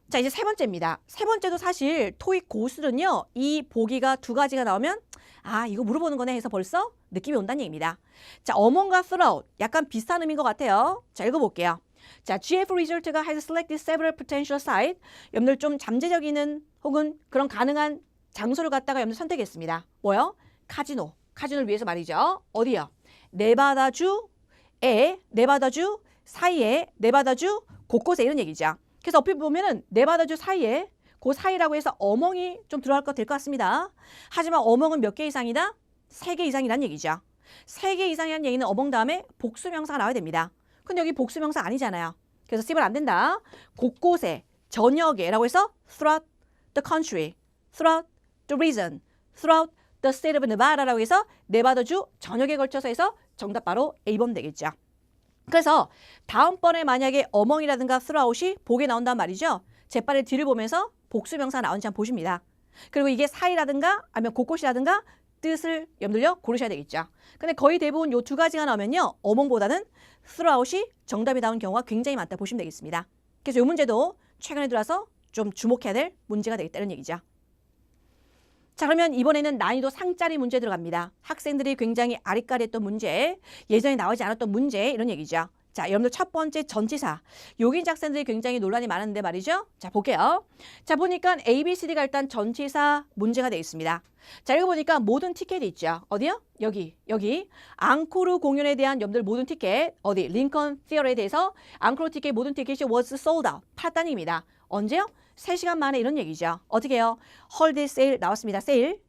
자, 이제 세 번째입니다. 세 번째도 사실 토익 고수는요. 이 보기가 두 가지가 나오면 아, 이거 물어보는 거네 해서 벌써 느낌이 온다는 얘기입니다. 자, among과 throughout 약간 비슷한 의미인 것 같아요. 자, 읽어볼게요. 자, GF Resort가 has selected several potential sites. 여러분들 좀 잠재적인 혹은 그런 가능한 장소를 갖다가 여러분들 선택했습니다. 뭐요? 카지노. 카지노를 위해서 말이죠. 어디요? 네바다주 사이에 네바다주 곳곳에 이런 얘기죠. 그래서 어필 보면은 네바다주 사이에 그 사이라고 해서 어멍이 좀 들어갈 것 될 것 같습니다. 하지만 어멍은 몇 개 이상이다? 3개 이상이란 얘기죠. 3개 이상이라는 얘기는 어멍 다음에 복수명사가 나와야 됩니다. 근데 여기 복수명사 아니잖아요. 그래서 씁은 안 된다. 곳곳에, 전역에라고 해서 throughout the country, throughout the region, throughout the state of Nevada라고 해서 네바다주 전역에 걸쳐서 해서 정답 바로 A번 되겠죠. 그래서 다음번에 만약에 어멍이라든가 throughout이 보게 나온단 말이죠. 재빨리 뒤를 보면서 복수명사가 나오는지 한번 보십니다. 그리고 이게 사이라든가 아니면 곳곳이라든가 뜻을 여러분들요 고르셔야 되겠죠. 근데 거의 대부분 요 두 가지가 나오면요. 어멍보다는 throughout이 정답이 나온 경우가 굉장히 많다 보시면 되겠습니다. 그래서 요 문제도 최근에 들어서 좀 주목해야 될 문제가 되겠다는 얘기죠. 자, 그러면 이번에는 난이도 상짜리 문제 들어갑니다. 학생들이 굉장히 아리까리했던 문제, 예전에 나오지 않았던 문제 이런 얘기죠. 자, 여러분들 첫 번째 전치사. 여기 학생들이 굉장히 논란이 많은데 말이죠. 자, 볼게요. 자, 보니까 A, B, C, D가 일단 전치사 문제가 되어 있습니다. 자, 이거 보니까 모든 티켓이 있죠. 어디요? 여기. 앙코르 공연에 대한 여러분들 모든 티켓. 어디? 링컨 티어터에 대해서 앙코르 티켓 모든 티켓이 was sold out. 팔았다는 얘기입니다. 언제요? 3시간 만에 이런 얘기죠. 어떻게 해요? 홀리데이 세일 나왔습니다. 세일.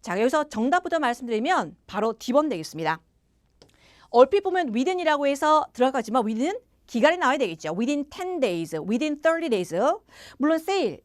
자, 여기서 정답부터 말씀드리면 바로 D번 되겠습니다. 얼핏 보면 within이라고 해서 들어가지만 within 기간이 나와야 되겠죠. within 10 days, within 30 days. 물론 세일,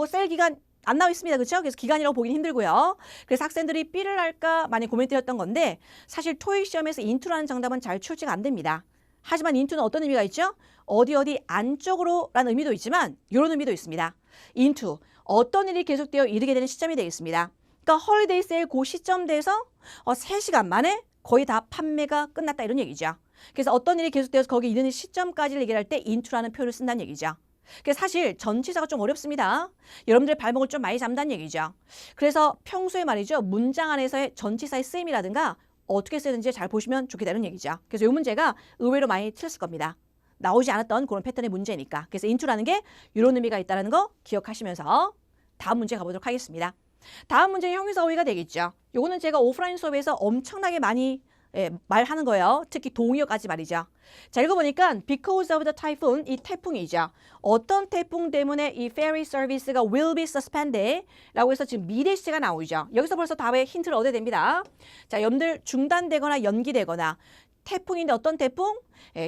세일 기간 안 나와 있습니다. 그렇죠? 그래서 기간이라고 보기는 힘들고요. 그래서 학생들이 B를 할까 많이 고민되었던 건데 사실 토익 시험에서 into라는 정답은 잘 출제가 안 됩니다. 하지만 into는 어떤 의미가 있죠? 어디 안쪽으로라는 의미도 있지만 이런 의미도 있습니다. into, 어떤 일이 계속되어 이르게 되는 시점이 되겠습니다. 그러니까 홀리데이 세일 그 시점대에서 3시간 만에 거의 다 판매가 끝났다 이런 얘기죠. 그래서 어떤 일이 계속되어서 거기 이르는 시점까지를 얘기할 때 into라는 표현을 쓴다는 얘기죠. 그래서 사실 전치사가 좀 어렵습니다. 여러분들의 발목을 좀 많이 잡는다는 얘기죠. 그래서 평소에 말이죠. 문장 안에서의 전치사의 쓰임이라든가 어떻게 쓰는지 잘 보시면 좋겠다는 얘기죠. 그래서 이 문제가 의외로 많이 틀렸을 겁니다. 나오지 않았던 그런 패턴의 문제니까. 그래서 into라는 게 이런 의미가 있다는 거 기억하시면서 다음 문제 가보도록 하겠습니다. 다음 문제는 형용사 어휘가 되겠죠. 요거는 제가 오프라인 수업에서 엄청나게 많이 말하는 거예요. 특히 동의어까지 말이죠. 자, 읽어보니까 because of the typhoon, 이 태풍이죠. 어떤 태풍 때문에 이 ferry service가 will be suspended 라고 해서 지금 미래 시제가 나오죠. 여기서 벌써 답의 힌트를 얻어야 됩니다. 자, 여러분들 중단되거나 연기되거나 태풍인데 어떤 태풍?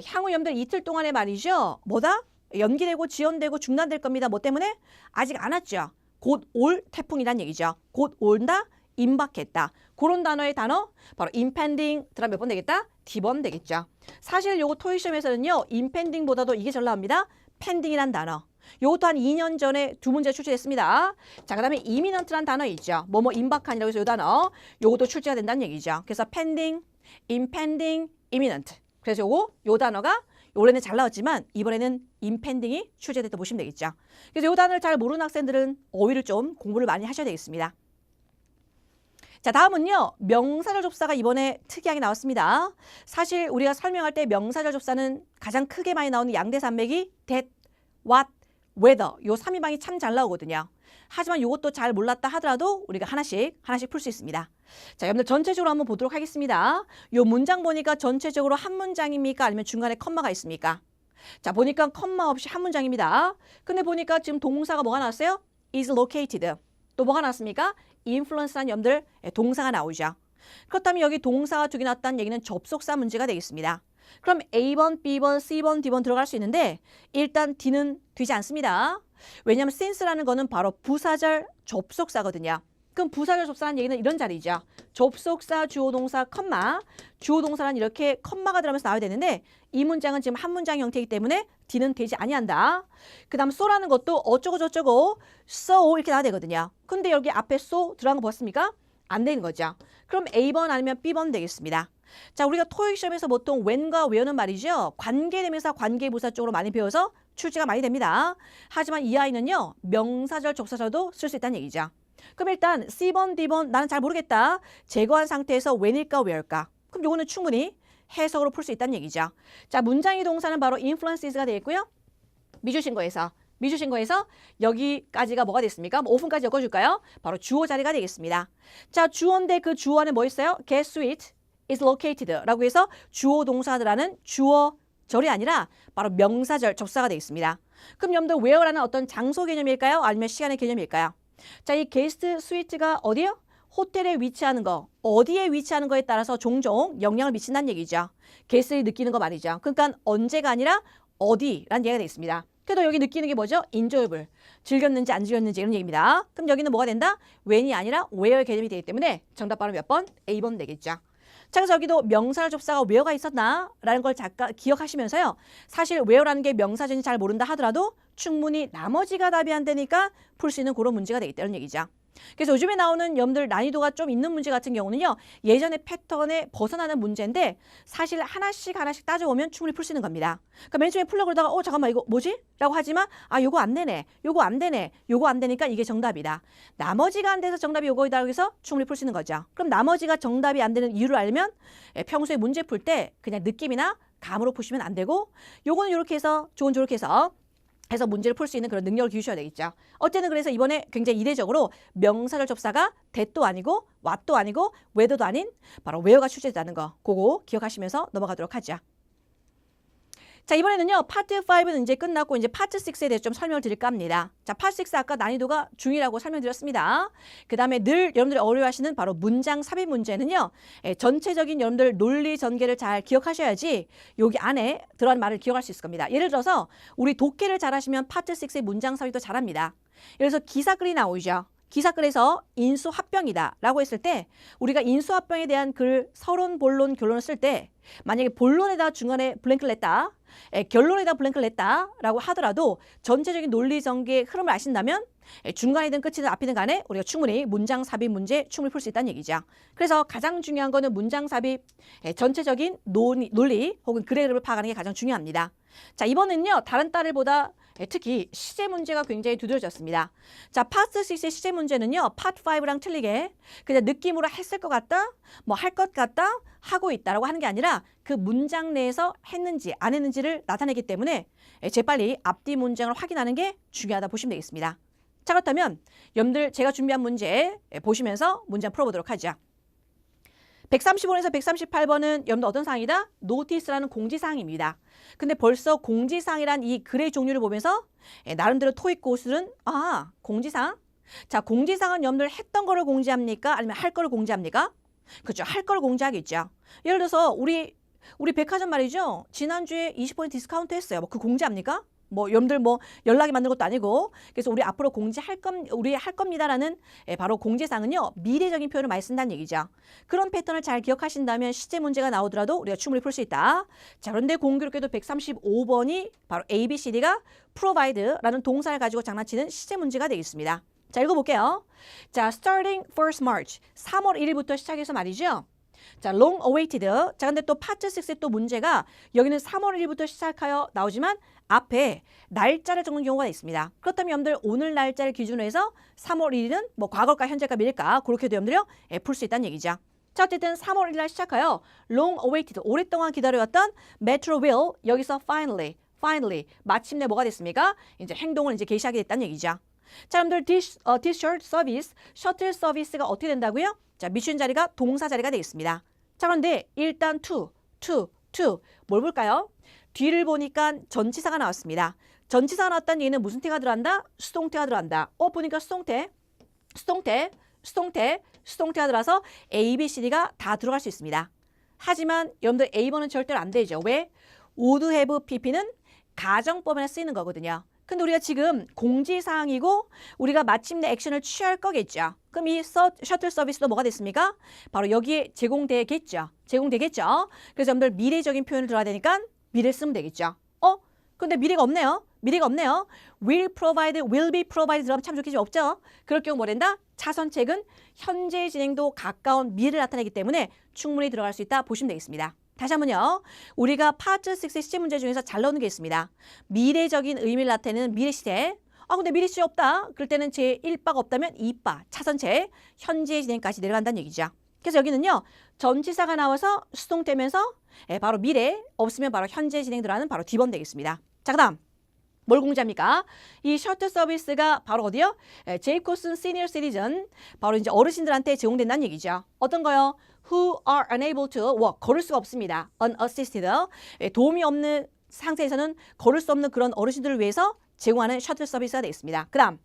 향후 여러분들 이틀 동안에 말이죠. 뭐다? 연기되고 지연되고 중단될 겁니다. 뭐 때문에? 아직 안 왔죠. 곧 올 태풍이란 얘기죠. 곧 온다, 임박했다. 그런 단어의 단어 바로 impending 들어가면 몇 번 되겠다? D번 되겠죠. 사실 요거 토익 시험에서는요. impending보다도 이게 잘 나옵니다. pending이란 단어. 요것도 한 2년 전에 두 문제 출제됐습니다. 자, 그 다음에 imminent란 단어 있죠. 뭐뭐 임박한이라고 해서 요 단어. 요것도 출제가 된다는 얘기죠. 그래서 pending, impending, imminent. 그래서 요 단어가 올해는 잘 나왔지만 이번에는 impending이 출제됐다 보시면 되겠죠. 그래서 이 단어를 잘 모르는 학생들은 어휘를 좀 공부를 많이 하셔야 되겠습니다. 자, 다음은요. 명사절 접사가 이번에 특이하게 나왔습니다. 사실 우리가 설명할 때 명사절 접사는 가장 크게 많이 나오는 양대산맥이 that, what, whether 요 3인방이 참 잘 나오거든요. 하지만 이것도 잘 몰랐다 하더라도 우리가 하나씩 풀 수 있습니다. 자, 여러분들 전체적으로 한번 보도록 하겠습니다. 요 문장 보니까 전체적으로 한 문장입니까? 아니면 중간에 컴마가 있습니까? 자, 보니까 컴마 없이 한 문장입니다. 근데 보니까 지금 동사가 뭐가 나왔어요? is located. 또 뭐가 나왔습니까? influence라는 여러분들 동사가 나오죠. 그렇다면 여기 동사가 두 개 나왔다는 얘기는 접속사 문제가 되겠습니다. 그럼 A번, B번, C번, D번 들어갈 수 있는데 일단 D는 되지 않습니다. 왜냐하면 since라는 거는 바로 부사절 접속사거든요. 그럼 부사절 접속사라는 얘기는 이런 자리죠. 접속사, 주어동사, 컴마. 주어동사란 이렇게 컴마가 들어가면서 나와야 되는데 이 문장은 지금 한 문장 형태이기 때문에 D는 되지 아니한다. 그 다음 so라는 것도 어쩌고 저쩌고 so 이렇게 나와야 되거든요. 근데 여기 앞에 so 들어간 거 봤습니까? 안 되는 거죠. 그럼 A번 아니면 B번 되겠습니다. 자, 우리가 토익 시험에서 보통 when과 where는 말이죠. 관계대명사, 관계부사 쪽으로 많이 배워서 출제가 많이 됩니다. 하지만 이 아이는요. 명사절, 접사절도 쓸 수 있다는 얘기죠. 그럼 일단 C번, D번 나는 잘 모르겠다. 제거한 상태에서 when일까 where일까? 그럼 요거는 충분히 해석으로 풀 수 있다는 얘기죠. 자, 문장의 동사는 바로 influences가 되겠고요. 미주신거에서 여기까지가 뭐가 됐습니까? 5분까지 엮어줄까요? 바로 주어 자리가 되겠습니다. 자, 주어인데 그 주어 안에 뭐 있어요? Get sweet is located 라고 해서 주어 동사들하는 주어절이 아니라 바로 명사절 접사가 되겠습니다. 그럼 여러분들 where라는 어떤 장소 개념일까요? 아니면 시간의 개념일까요? 자, 이 게스트 스위트가 어디요? 호텔에 위치하는 거, 어디에 위치하는 거에 따라서 종종 영향을 미친다는 얘기죠. 게스트를 느끼는 거 말이죠. 그러니까 언제가 아니라 어디라는 얘기가 되겠습니다. 그래도 여기 느끼는 게 뭐죠? enjoyable. 즐겼는지 안 즐겼는지 이런 얘기입니다. 그럼 여기는 뭐가 된다? when이 아니라 where 개념이 되기 때문에 정답 바로 몇 번? A번 되겠죠. 자, 그래서 여기도 명사절 접사가 where가 있었나? 라는 걸 잠깐 기억하시면서요. 사실 where라는 게 명사절인지 잘 모른다 하더라도 충분히 나머지가 답이 안 되니까 풀 수 있는 그런 문제가 되겠다는 얘기죠. 그래서 요즘에 나오는 여러분들 난이도가 좀 있는 문제 같은 경우는요. 예전의 패턴에 벗어나는 문제인데 사실 하나씩 따져보면 충분히 풀 수 있는 겁니다. 그러니까 맨 처음에 풀려고 그러다가 잠깐만 이거 뭐지? 라고 하지만 요거 안 되네. 요거 안 되네. 요거 안 되니까 이게 정답이다. 나머지가 안 돼서 정답이 요거이다 해서 충분히 풀 수 있는 거죠. 그럼 나머지가 정답이 안 되는 이유를 알면 평소에 문제 풀 때 그냥 느낌이나 감으로 푸시면 안 되고 요거는 이렇게 해서 좋은 저렇게 해서 문제를 풀 수 있는 그런 능력을 기르셔야 되겠죠. 어쨌든 그래서 이번에 굉장히 이례적으로 명사절 접사가 that도 아니고 what도 아니고 whether도 아닌 바로 where가 출제됐다는 거 그거 기억하시면서 넘어가도록 하죠. 자, 이번에는요. 파트 5는 이제 끝났고 이제 파트 6에 대해서 좀 설명을 드릴까 합니다. 자, 파트 6 아까 난이도가 중이라고 설명드렸습니다. 그 다음에 늘 여러분들이 어려워하시는 바로 문장 삽입 문제는요. 전체적인 여러분들 논리 전개를 잘 기억하셔야지 여기 안에 들어간 말을 기억할 수 있을 겁니다. 예를 들어서 우리 독해를 잘하시면 파트 6의 문장 삽입도 잘합니다. 예를 들어서 기사글이 나오죠. 기사글에서 인수합병이다 라고 했을 때 우리가 인수합병에 대한 글 서론, 본론, 결론을 쓸 때 만약에 본론에다 중간에 블랭크를 냈다, 결론에다 블랭크를 냈다 라고 하더라도 전체적인 논리 전개의 흐름을 아신다면 중간이든 끝이든 앞이든 간에 우리가 충분히 문장 삽입 문제 충분히 풀 수 있다는 얘기죠. 그래서 가장 중요한 거는 문장 삽입 전체적인 논리 혹은 글의 흐름을 파악하는 게 가장 중요합니다. 자, 이번엔요 다른 딸들보다 특히 시제 문제가 굉장히 두드러졌습니다. 자, 파트 6의 시제 문제는요 파트 5랑 틀리게 그냥 느낌으로 했을 것 같다, 뭐 할 것 같다, 하고 있다라고 하는 게 아니라 그 문장 내에서 했는지 안 했는지를 나타내기 때문에 재빨리 앞뒤 문장을 확인하는 게 중요하다 보시면 되겠습니다. 자, 그렇다면 여러분들 제가 준비한 문제 보시면서 문장 풀어보도록 하죠. 135번에서 138번은 여러분들 어떤 사항이다? 노티스라는 공지사항입니다. 근데 벌써 공지사항이란 이 글의 종류를 보면서 나름대로 토익 고수들은 공지사항? 자, 공지사항은 여러분들 했던 거를 공지합니까? 아니면 할 거를 공지합니까? 그렇죠. 할 거를 공지하겠죠. 예를 들어서 우리 백화점 말이죠. 지난주에 20% 디스카운트 했어요. 뭐 그 공지합니까? 뭐 여러분들 뭐 연락이 맞는 것도 아니고 그래서 우리 앞으로 우리 할 겁니다라는 바로 공지사항은요 미래적인 표현을 많이 쓴다는 얘기죠. 그런 패턴을 잘 기억하신다면 시제 문제가 나오더라도 우리가 충분히 풀 수 있다. 자, 그런데 공교롭게도 135번이 바로 ABCD가 provide라는 동사를 가지고 장난치는 시제 문제가 되겠습니다. 자, 읽어볼게요. 자, starting 1st March 3월 1일부터 시작해서 말이죠. 자, long awaited. 자, 근데 또 파트 6의 또 문제가 여기는 3월 1일부터 시작하여 나오지만 앞에 날짜를 적는 경우가 있습니다. 그렇다면 여러분들 오늘 날짜를 기준으로 해서 3월 1일은 뭐 과거일까 현재일까 미래일까 그렇게도 여러분들요 풀 수 있다는 얘기죠. 자, 어쨌든 3월 1일 날 시작하여 long awaited 오랫동안 기다려왔던 metro will 여기서 finally 마침내 뭐가 됐습니까? 이제 행동을 이제 개시하게 됐다는 얘기죠. 자, 여러분들 this short service 셔틀 서비스가 어떻게 된다고요? 자, 미션 자리가 동사 자리가 되겠습니다. 자, 그런데 일단 to 뭘 볼까요? 뒤를 보니까 전치사가 나왔습니다. 전치사가 나왔다는 얘기는 무슨 태가 들어간다? 수동태가 들어간다. 보니까 수동태가 들어서 A, B, C, D가 다 들어갈 수 있습니다. 하지만 여러분들 A번은 절대로 안 되죠. 왜? would have pp는 가정법에 쓰이는 거거든요. 근데 우리가 지금 공지사항이고 우리가 마침내 액션을 취할 거겠죠. 그럼 이 셔틀 서비스도 뭐가 됐습니까? 바로 여기에 제공되겠죠. 제공되겠죠. 그래서 여러분들 미래적인 표현을 들어야 되니까 미래를 쓰면 되겠죠. 근데 미래가 없네요. 미래가 없네요. will provide, will be provided 들어가면 참 좋겠지. 없죠. 그럴 경우 뭐 된다? 차선책은 현재 진행도 가까운 미래를 나타내기 때문에 충분히 들어갈 수 있다 보시면 되겠습니다. 다시 한번요. 우리가 파트 6의 시제 문제 중에서 잘 나오는 게 있습니다. 미래적인 의미를 나타내는 미래 시제. 근데 미래 시제 없다. 그럴 때는 제1바가 없다면 2바, 차선책, 현재 진행까지 내려간다는 얘기죠. 그래서 여기는요. 전치사가 나와서 수동되면서 바로 미래, 없으면 바로 현재 진행 들어가는 바로 D번 되겠습니다. 자, 그 다음. 뭘 공지합니까? 이 셔틀 서비스가 바로 어디요? 제이콥슨 시니어 시티즌, 바로 이제 어르신들한테 제공된다는 얘기죠. 어떤 거요? Who are unable to walk, 걸을 수가 없습니다. unassisted, 도움이 없는 상태에서는 걸을 수 없는 그런 어르신들을 위해서 제공하는 셔틀 서비스가 되겠습니다. 그 다음,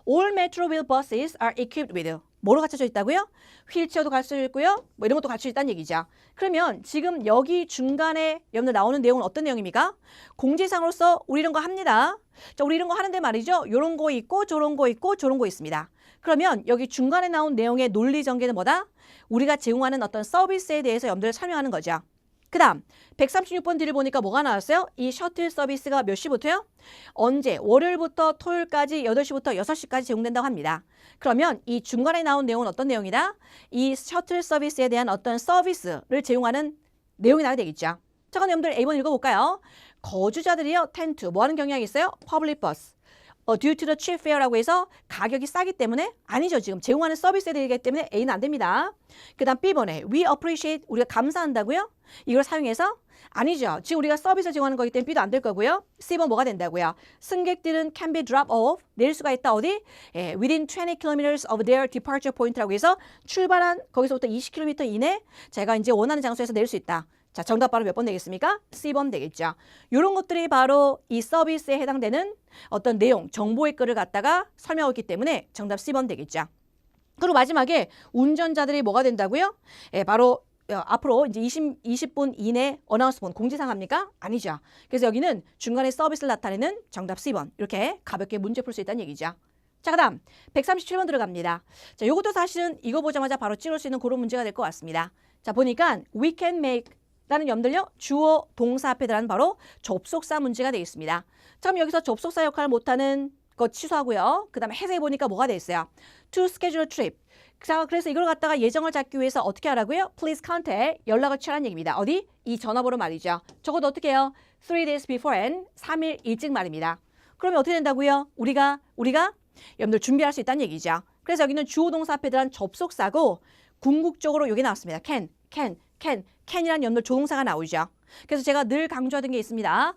all metro rail buses are equipped with, 뭐로 갖춰져 있다고요? 휠체어도 갖춰져 있고요. 뭐 이런 것도 갖춰져 있다는 얘기죠. 그러면 지금 여기 중간에 여러분들 나오는 내용은 어떤 내용입니까? 공지사항으로서 우리 이런 거 합니다. 자, 우리 이런 거 하는데 말이죠. 요런 거 있고 저런 거 있고 저런 거 있습니다. 그러면 여기 중간에 나온 내용의 논리 전개는 뭐다? 우리가 제공하는 어떤 서비스에 대해서 여러분들 설명하는 거죠. 그 다음 136번 뒤를 보니까 뭐가 나왔어요? 이 셔틀 서비스가 몇 시부터요? 언제? 월요일부터 토요일까지 8시부터 6시까지 제공된다고 합니다. 그러면 이 중간에 나온 내용은 어떤 내용이다? 이 셔틀 서비스에 대한 어떤 서비스를 제공하는 내용이 나와야 되겠죠. 자, 그럼 여러분들 A번 읽어볼까요? 거주자들이요, tend to 뭐 하는 경향이 있어요? public bus. due to the cheap fare라고 해서 가격이 싸기 때문에 아니죠. 지금 제공하는 서비스에 대하기 때문에 A는 안 됩니다. 그 다음 B번에 we appreciate 우리가 감사한다고요? 이걸 사용해서 아니죠. 지금 우리가 서비스 제공하는 거기 때문에 B도 안 될 거고요. C번 뭐가 된다고요? 승객들은 can be dropped off 내릴 수가 있다. 어디? within 20 kilometers of their departure point라고 해서 출발한 거기서부터 20km 이내 제가 이제 원하는 장소에서 내릴 수 있다. 자, 정답 바로 몇 번 되겠습니까? C번 되겠죠. 이런 것들이 바로 이 서비스에 해당되는 어떤 내용, 정보의 글을 갖다가 설명하고 있기 때문에 정답 C번 되겠죠. 그리고 마지막에 운전자들이 뭐가 된다고요? 바로 앞으로 이제 20분 이내 어나운스먼트 공지사항 합니까? 아니죠. 그래서 여기는 중간에 서비스를 나타내는 정답 C번. 이렇게 가볍게 문제 풀 수 있다는 얘기죠. 자, 그 다음 137번 들어갑니다. 자, 이것도 사실은 이거 보자마자 바로 찍을 수 있는 그런 문제가 될 것 같습니다. 자, 보니까 we can make 라는 염들요 주어 동사 앞에 들어가는 바로 접속사 문제가 되겠습니다. 자, 그럼 여기서 접속사 역할을 못하는 거 취소하고요. 그 다음에 해석해 보니까 뭐가 돼 있어요? To schedule a trip. 자, 그래서 이걸 갖다가 예정을 잡기 위해서 어떻게 하라고요? Please contact 연락을 취하라는 얘기입니다. 어디? 이 전화번호 말이죠. 적어도 어떻게 해요? 3 days beforehand 3일 일찍 말입니다. 그러면 어떻게 된다고요? 우리가 여러분들 준비할 수 있다는 얘기죠. 그래서 여기는 주어 동사 앞에 들어간 접속사고 궁극적으로 여기 나왔습니다. can이라는 여러분들 조동사가 나오죠. 그래서 제가 늘 강조하던 게 있습니다.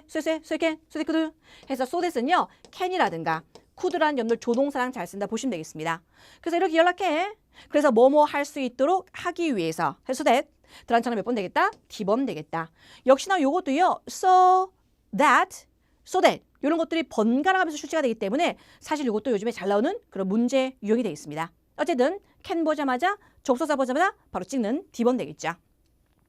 소데쿠드 해서 소데스는요 can이라든가 could라는 여러분들 조동사랑 잘 쓴다 보시면 되겠습니다. 그래서 이렇게 연락해. 그래서 뭐뭐 할 수 있도록 하기 위해서 해서 that 들어간 장면 몇 번 되겠다? D번 되겠다. 역시나 요것도요 so that 이런 것들이 번갈아가면서 출제가 되기 때문에 사실 이것도 요즘에 잘 나오는 그런 문제 유형이 되겠습니다. 어쨌든 can 보자마자 접속사 보자마자 바로 찍는 D번 되겠죠.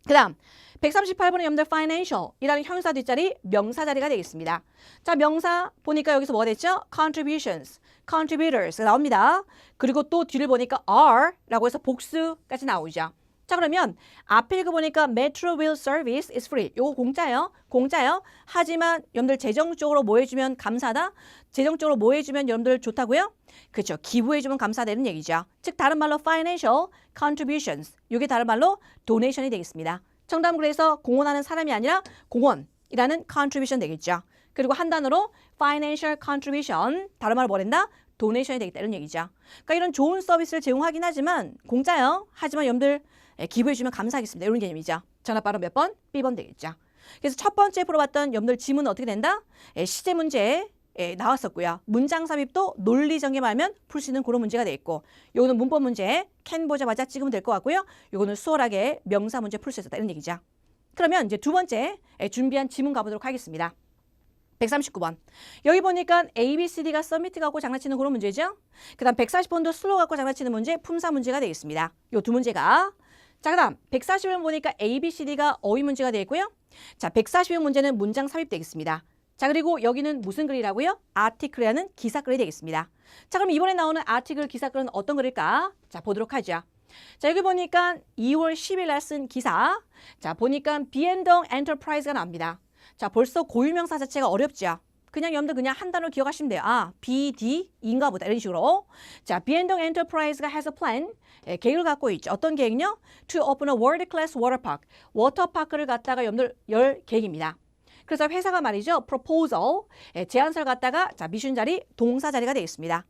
그 다음 138번의 여러분들 financial이라는 형용사 뒷자리 명사 자리가 되겠습니다. 자, 명사 보니까 여기서 뭐가 됐죠? contributions, contributors 나옵니다. 그리고 또 뒤를 보니까 are라고 해서 복수까지 나오죠. 자, 그러면 앞에 읽어보니까 Metro Rail Service is free. 요거 공짜예요. 하지만 여러분들 재정적으로 뭐 해주면 감사하다? 재정적으로 뭐 해주면 여러분들 좋다고요? 그렇죠. 기부해주면 감사되는 얘기죠. 즉 다른 말로 financial contributions. 이게 다른 말로 donation이 되겠습니다. 정답은 그래서 공헌하는 사람이 아니라 공헌이라는 contribution 되겠죠. 그리고 한 단어로 financial contribution. 다른 말로 뭐란다? 도네이션이 되겠다 이런 얘기죠. 그러니까 이런 좋은 서비스를 제공하긴 하지만 공짜요. 하지만 여러분들 기부해주면 감사하겠습니다. 이런 개념이죠. 정답 바로 몇 번? B번 되겠죠. 그래서 첫 번째 풀어봤던 여러분들 지문은 어떻게 된다? 시제 문제 나왔었고요. 문장 삽입도 논리 전개만 하면 풀 수 있는 그런 문제가 돼 있고 요거는 문법 문제 can 보자마자 찍으면 될 것 같고요. 요거는 수월하게 명사 문제 풀 수 있었다 이런 얘기죠. 그러면 이제 두 번째 준비한 지문 가보도록 하겠습니다. 139번. 여기 보니까 A, B, C, D가 서미트 갖고 장난치는 그런 문제죠. 그 다음 140번도 슬로우 갖고 장난치는 문제, 품사 문제가 되겠습니다. 요 두 문제가. 자, 그다음 141번 보니까 A, B, C, D가 어휘 문제가 되어 있고요. 자, 142번 문제는 문장 삽입 되겠습니다. 자, 그리고 여기는 무슨 글이라고요? 아티클이라는 기사 글이 되겠습니다. 자, 그럼 이번에 나오는 아티클 기사 글은 어떤 글일까? 자, 보도록 하죠. 자, 여기 보니까 2월 10일 날 쓴 기사. 자, 보니까 비엔동 엔터프라이즈가 나옵니다. 자, 벌써 고유명사 자체가 어렵죠. 그냥 여러분들 그냥 한 단어로 기억하시면 돼요. 아, BD인가 보다. 이런 식으로. 자, 비엔동 엔터프라이즈가 has a plan. 계획을 갖고 있죠. 어떤 계획요? To open a world class water park. 워터파크를 갖다가 여러분들 열 계획입니다. 그래서 회사가 말이죠. proposal. 제안서를 갖다가 자, 미션 자리, 동사 자리가 되겠습니다.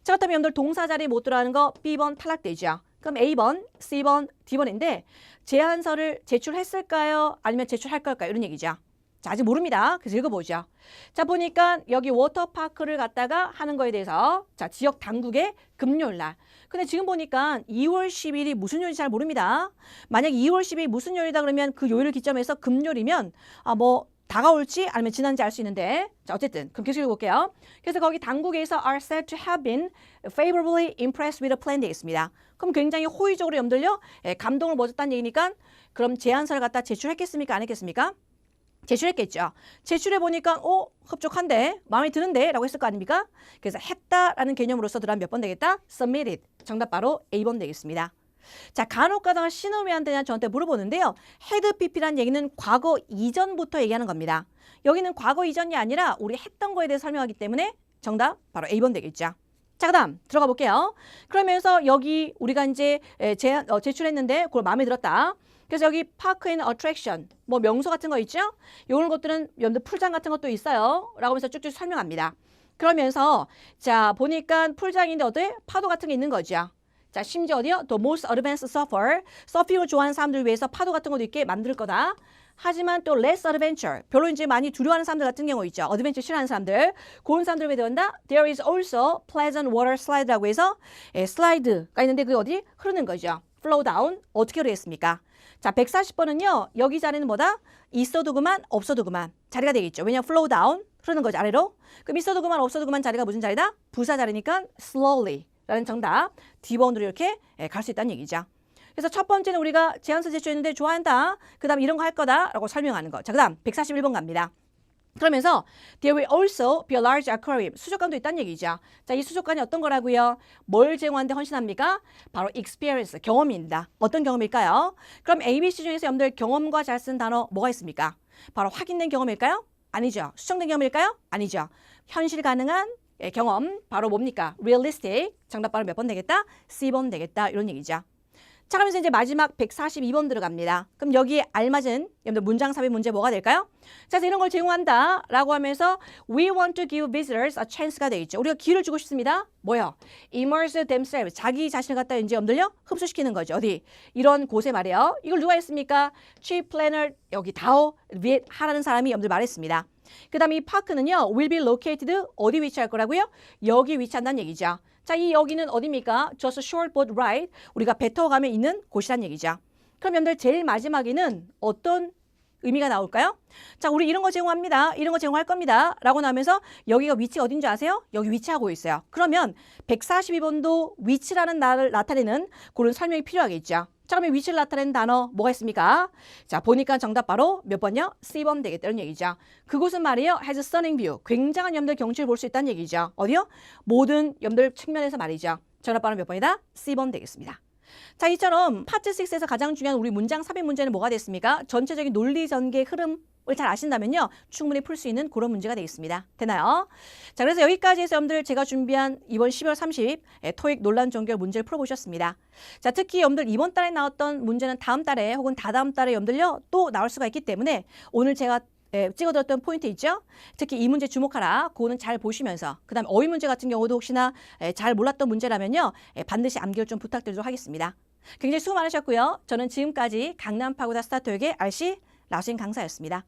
자, 그렇다면 여러분들 동사 자리 못 들어가는 거 B번 탈락되죠. 그럼 A번, C번, D번인데 제안서를 제출했을까요? 아니면 제출할 걸까요? 이런 얘기죠. 자, 아직 모릅니다. 그래서 읽어보죠. 자, 보니까 여기 워터파크를 갖다가 하는 거에 대해서 자, 지역 당국의 금요일 날. 근데 지금 보니까 2월 10일이 무슨 요일인지 잘 모릅니다. 만약 2월 10일이 무슨 요일이다 그러면 그 요일을 기점해서 금요일이면 뭐 다가올지 아니면 지난지 알 수 있는데 자, 어쨌든 그럼 계속 읽어볼게요. 그래서 거기 당국에서 are said to have been favorably impressed with the plan 되겠습니다. 그럼 굉장히 호의적으로 여러분들요 감동을 먹었다는 얘기니까 그럼 제안서를 갖다 제출했겠습니까? 안 했겠습니까? 제출했겠죠. 제출해보니까 흡족한데 마음에 드는데 라고 했을 거 아닙니까? 그래서 했다라는 개념으로서 들어가면 몇 번 되겠다? submitted. 정답 바로 A번 되겠습니다. 자, 간혹 가다가 신호 왜 안 되냐 저한테 물어보는데요. had pp라는 얘기는 과거 이전부터 얘기하는 겁니다. 여기는 과거 이전이 아니라 우리 했던 거에 대해서 설명하기 때문에 정답 바로 A번 되겠죠. 자, 그다음 들어가 볼게요. 그러면서 여기 우리가 이제 제출했는데 그걸 마음에 들었다. 그래서 여기 파크 앤 어트랙션 뭐 명소 같은 거 있죠? 이런 것들은 여러분들 풀장 같은 것도 있어요. 라고 하면서 쭉쭉 설명합니다. 그러면서 자 보니까 풀장인데 어때? 파도 같은 게 있는 거죠. 자 심지어 어디요? The most advanced surfer 서핑을 좋아하는 사람들 위해서 파도 같은 것도 있게 만들 거다. 하지만 또 less adventure 별로 이제 많이 두려워하는 사람들 같은 경우 있죠. 어드벤처 싫어하는 사람들 그런 사람들 왜 들어간다? There is also pleasant water slide라고 해서 슬라이드가 있는데 그게 어디? 흐르는 거죠. flow down 어떻게 흐르겠습니까? 자, 140번은요. 여기 자리는 뭐다? 있어도 그만, 없어도 그만. 자리가 되겠죠. 왜냐면 flow down, 흐르는 거죠. 아래로. 그럼 있어도 그만, 없어도 그만 자리가 무슨 자리다? 부사 자리니까 slowly 라는 정답. D번으로 이렇게 갈 수 있다는 얘기죠. 그래서 첫 번째는 우리가 제안서 제출했는데 좋아한다. 그 다음 이런 거 할 거다. 라고 설명하는 거. 자, 그 다음 141번 갑니다. 그러면서 there will also be a large aquarium. 수족관도 있다는 얘기죠. 자, 이 수족관이 어떤 거라고요? 뭘 제공하는데 헌신합니까? 바로 experience, 경험입니다. 어떤 경험일까요? 그럼 ABC 중에서 여러분들 경험과 잘 쓴 단어 뭐가 있습니까? 바로 확인된 경험일까요? 아니죠. 수정된 경험일까요? 아니죠. 현실 가능한 경험, 바로 뭡니까? realistic. 정답 바로 몇 번 되겠다? C번 되겠다. 이런 얘기죠. 자, 그러면서 이제 마지막 142번 들어갑니다. 그럼 여기에 알맞은 여러분들 문장 삽입 문제 뭐가 될까요? 자, 그래서 이런 걸 제공한다 라고 하면서 we want to give visitors a chance가 되어 있죠. 우리가 기회를 주고 싶습니다. 뭐요? immerse themselves. 자기 자신을 갖다 이제 여러분들요 흡수시키는 거죠. 어디? 이런 곳에 말이에요. 이걸 누가 했습니까? chief planner 여기 다오 위에 하라는 사람이 여러분들 말했습니다. 그 다음에 이 파크는요 will be located 어디 위치할 거라고요? 여기 위치한다는 얘기죠. 자, 이 여기는 어디입니까? Just a short boat ride. 우리가 배 타고 가면 있는 곳이란 얘기죠. 그럼 여러분들 제일 마지막에는 어떤 의미가 나올까요? 자, 우리 이런 거 제공합니다. 이런 거 제공할 겁니다. 라고 나오면서 여기가 위치 어딘지 아세요? 여기 위치하고 있어요. 그러면 142번도 위치라는 나를 나타내는 그런 설명이 필요하겠죠. 자, 그러면 위치를 나타내는 단어 뭐가 있습니까? 자, 보니까 정답 바로 몇 번요? C번 되겠다는 얘기죠. 그곳은 말이에요. has a stunning view. 굉장한 여러분들 경치를 볼 수 있다는 얘기죠. 어디요? 모든 여러분들 측면에서 말이죠. 정답 바로 몇 번이다? C번 되겠습니다. 자, 이처럼 파트 6에서 가장 중요한 우리 문장 삽입 문제는 뭐가 됐습니까? 전체적인 논리 전개 흐름을 잘 아신다면요. 충분히 풀 수 있는 그런 문제가 되겠습니다. 되나요? 자, 그래서 여기까지 해서 여러분들 제가 준비한 이번 12월 30 토익 논란 종결 문제를 풀어보셨습니다. 자, 특히 여러분들 이번 달에 나왔던 문제는 다음 달에 혹은 다다음 달에 여러분들요 또 나올 수가 있기 때문에 오늘 제가 찍어드렸던 포인트 있죠? 특히 이 문제 주목하라. 그거는 잘 보시면서 그 다음 어휘 문제 같은 경우도 혹시나 잘 몰랐던 문제라면요. 반드시 암기를 좀 부탁드리도록 하겠습니다. 굉장히 수고 많으셨고요. 저는 지금까지 강남 파고다 스타트교육의 RC 라신 강사였습니다.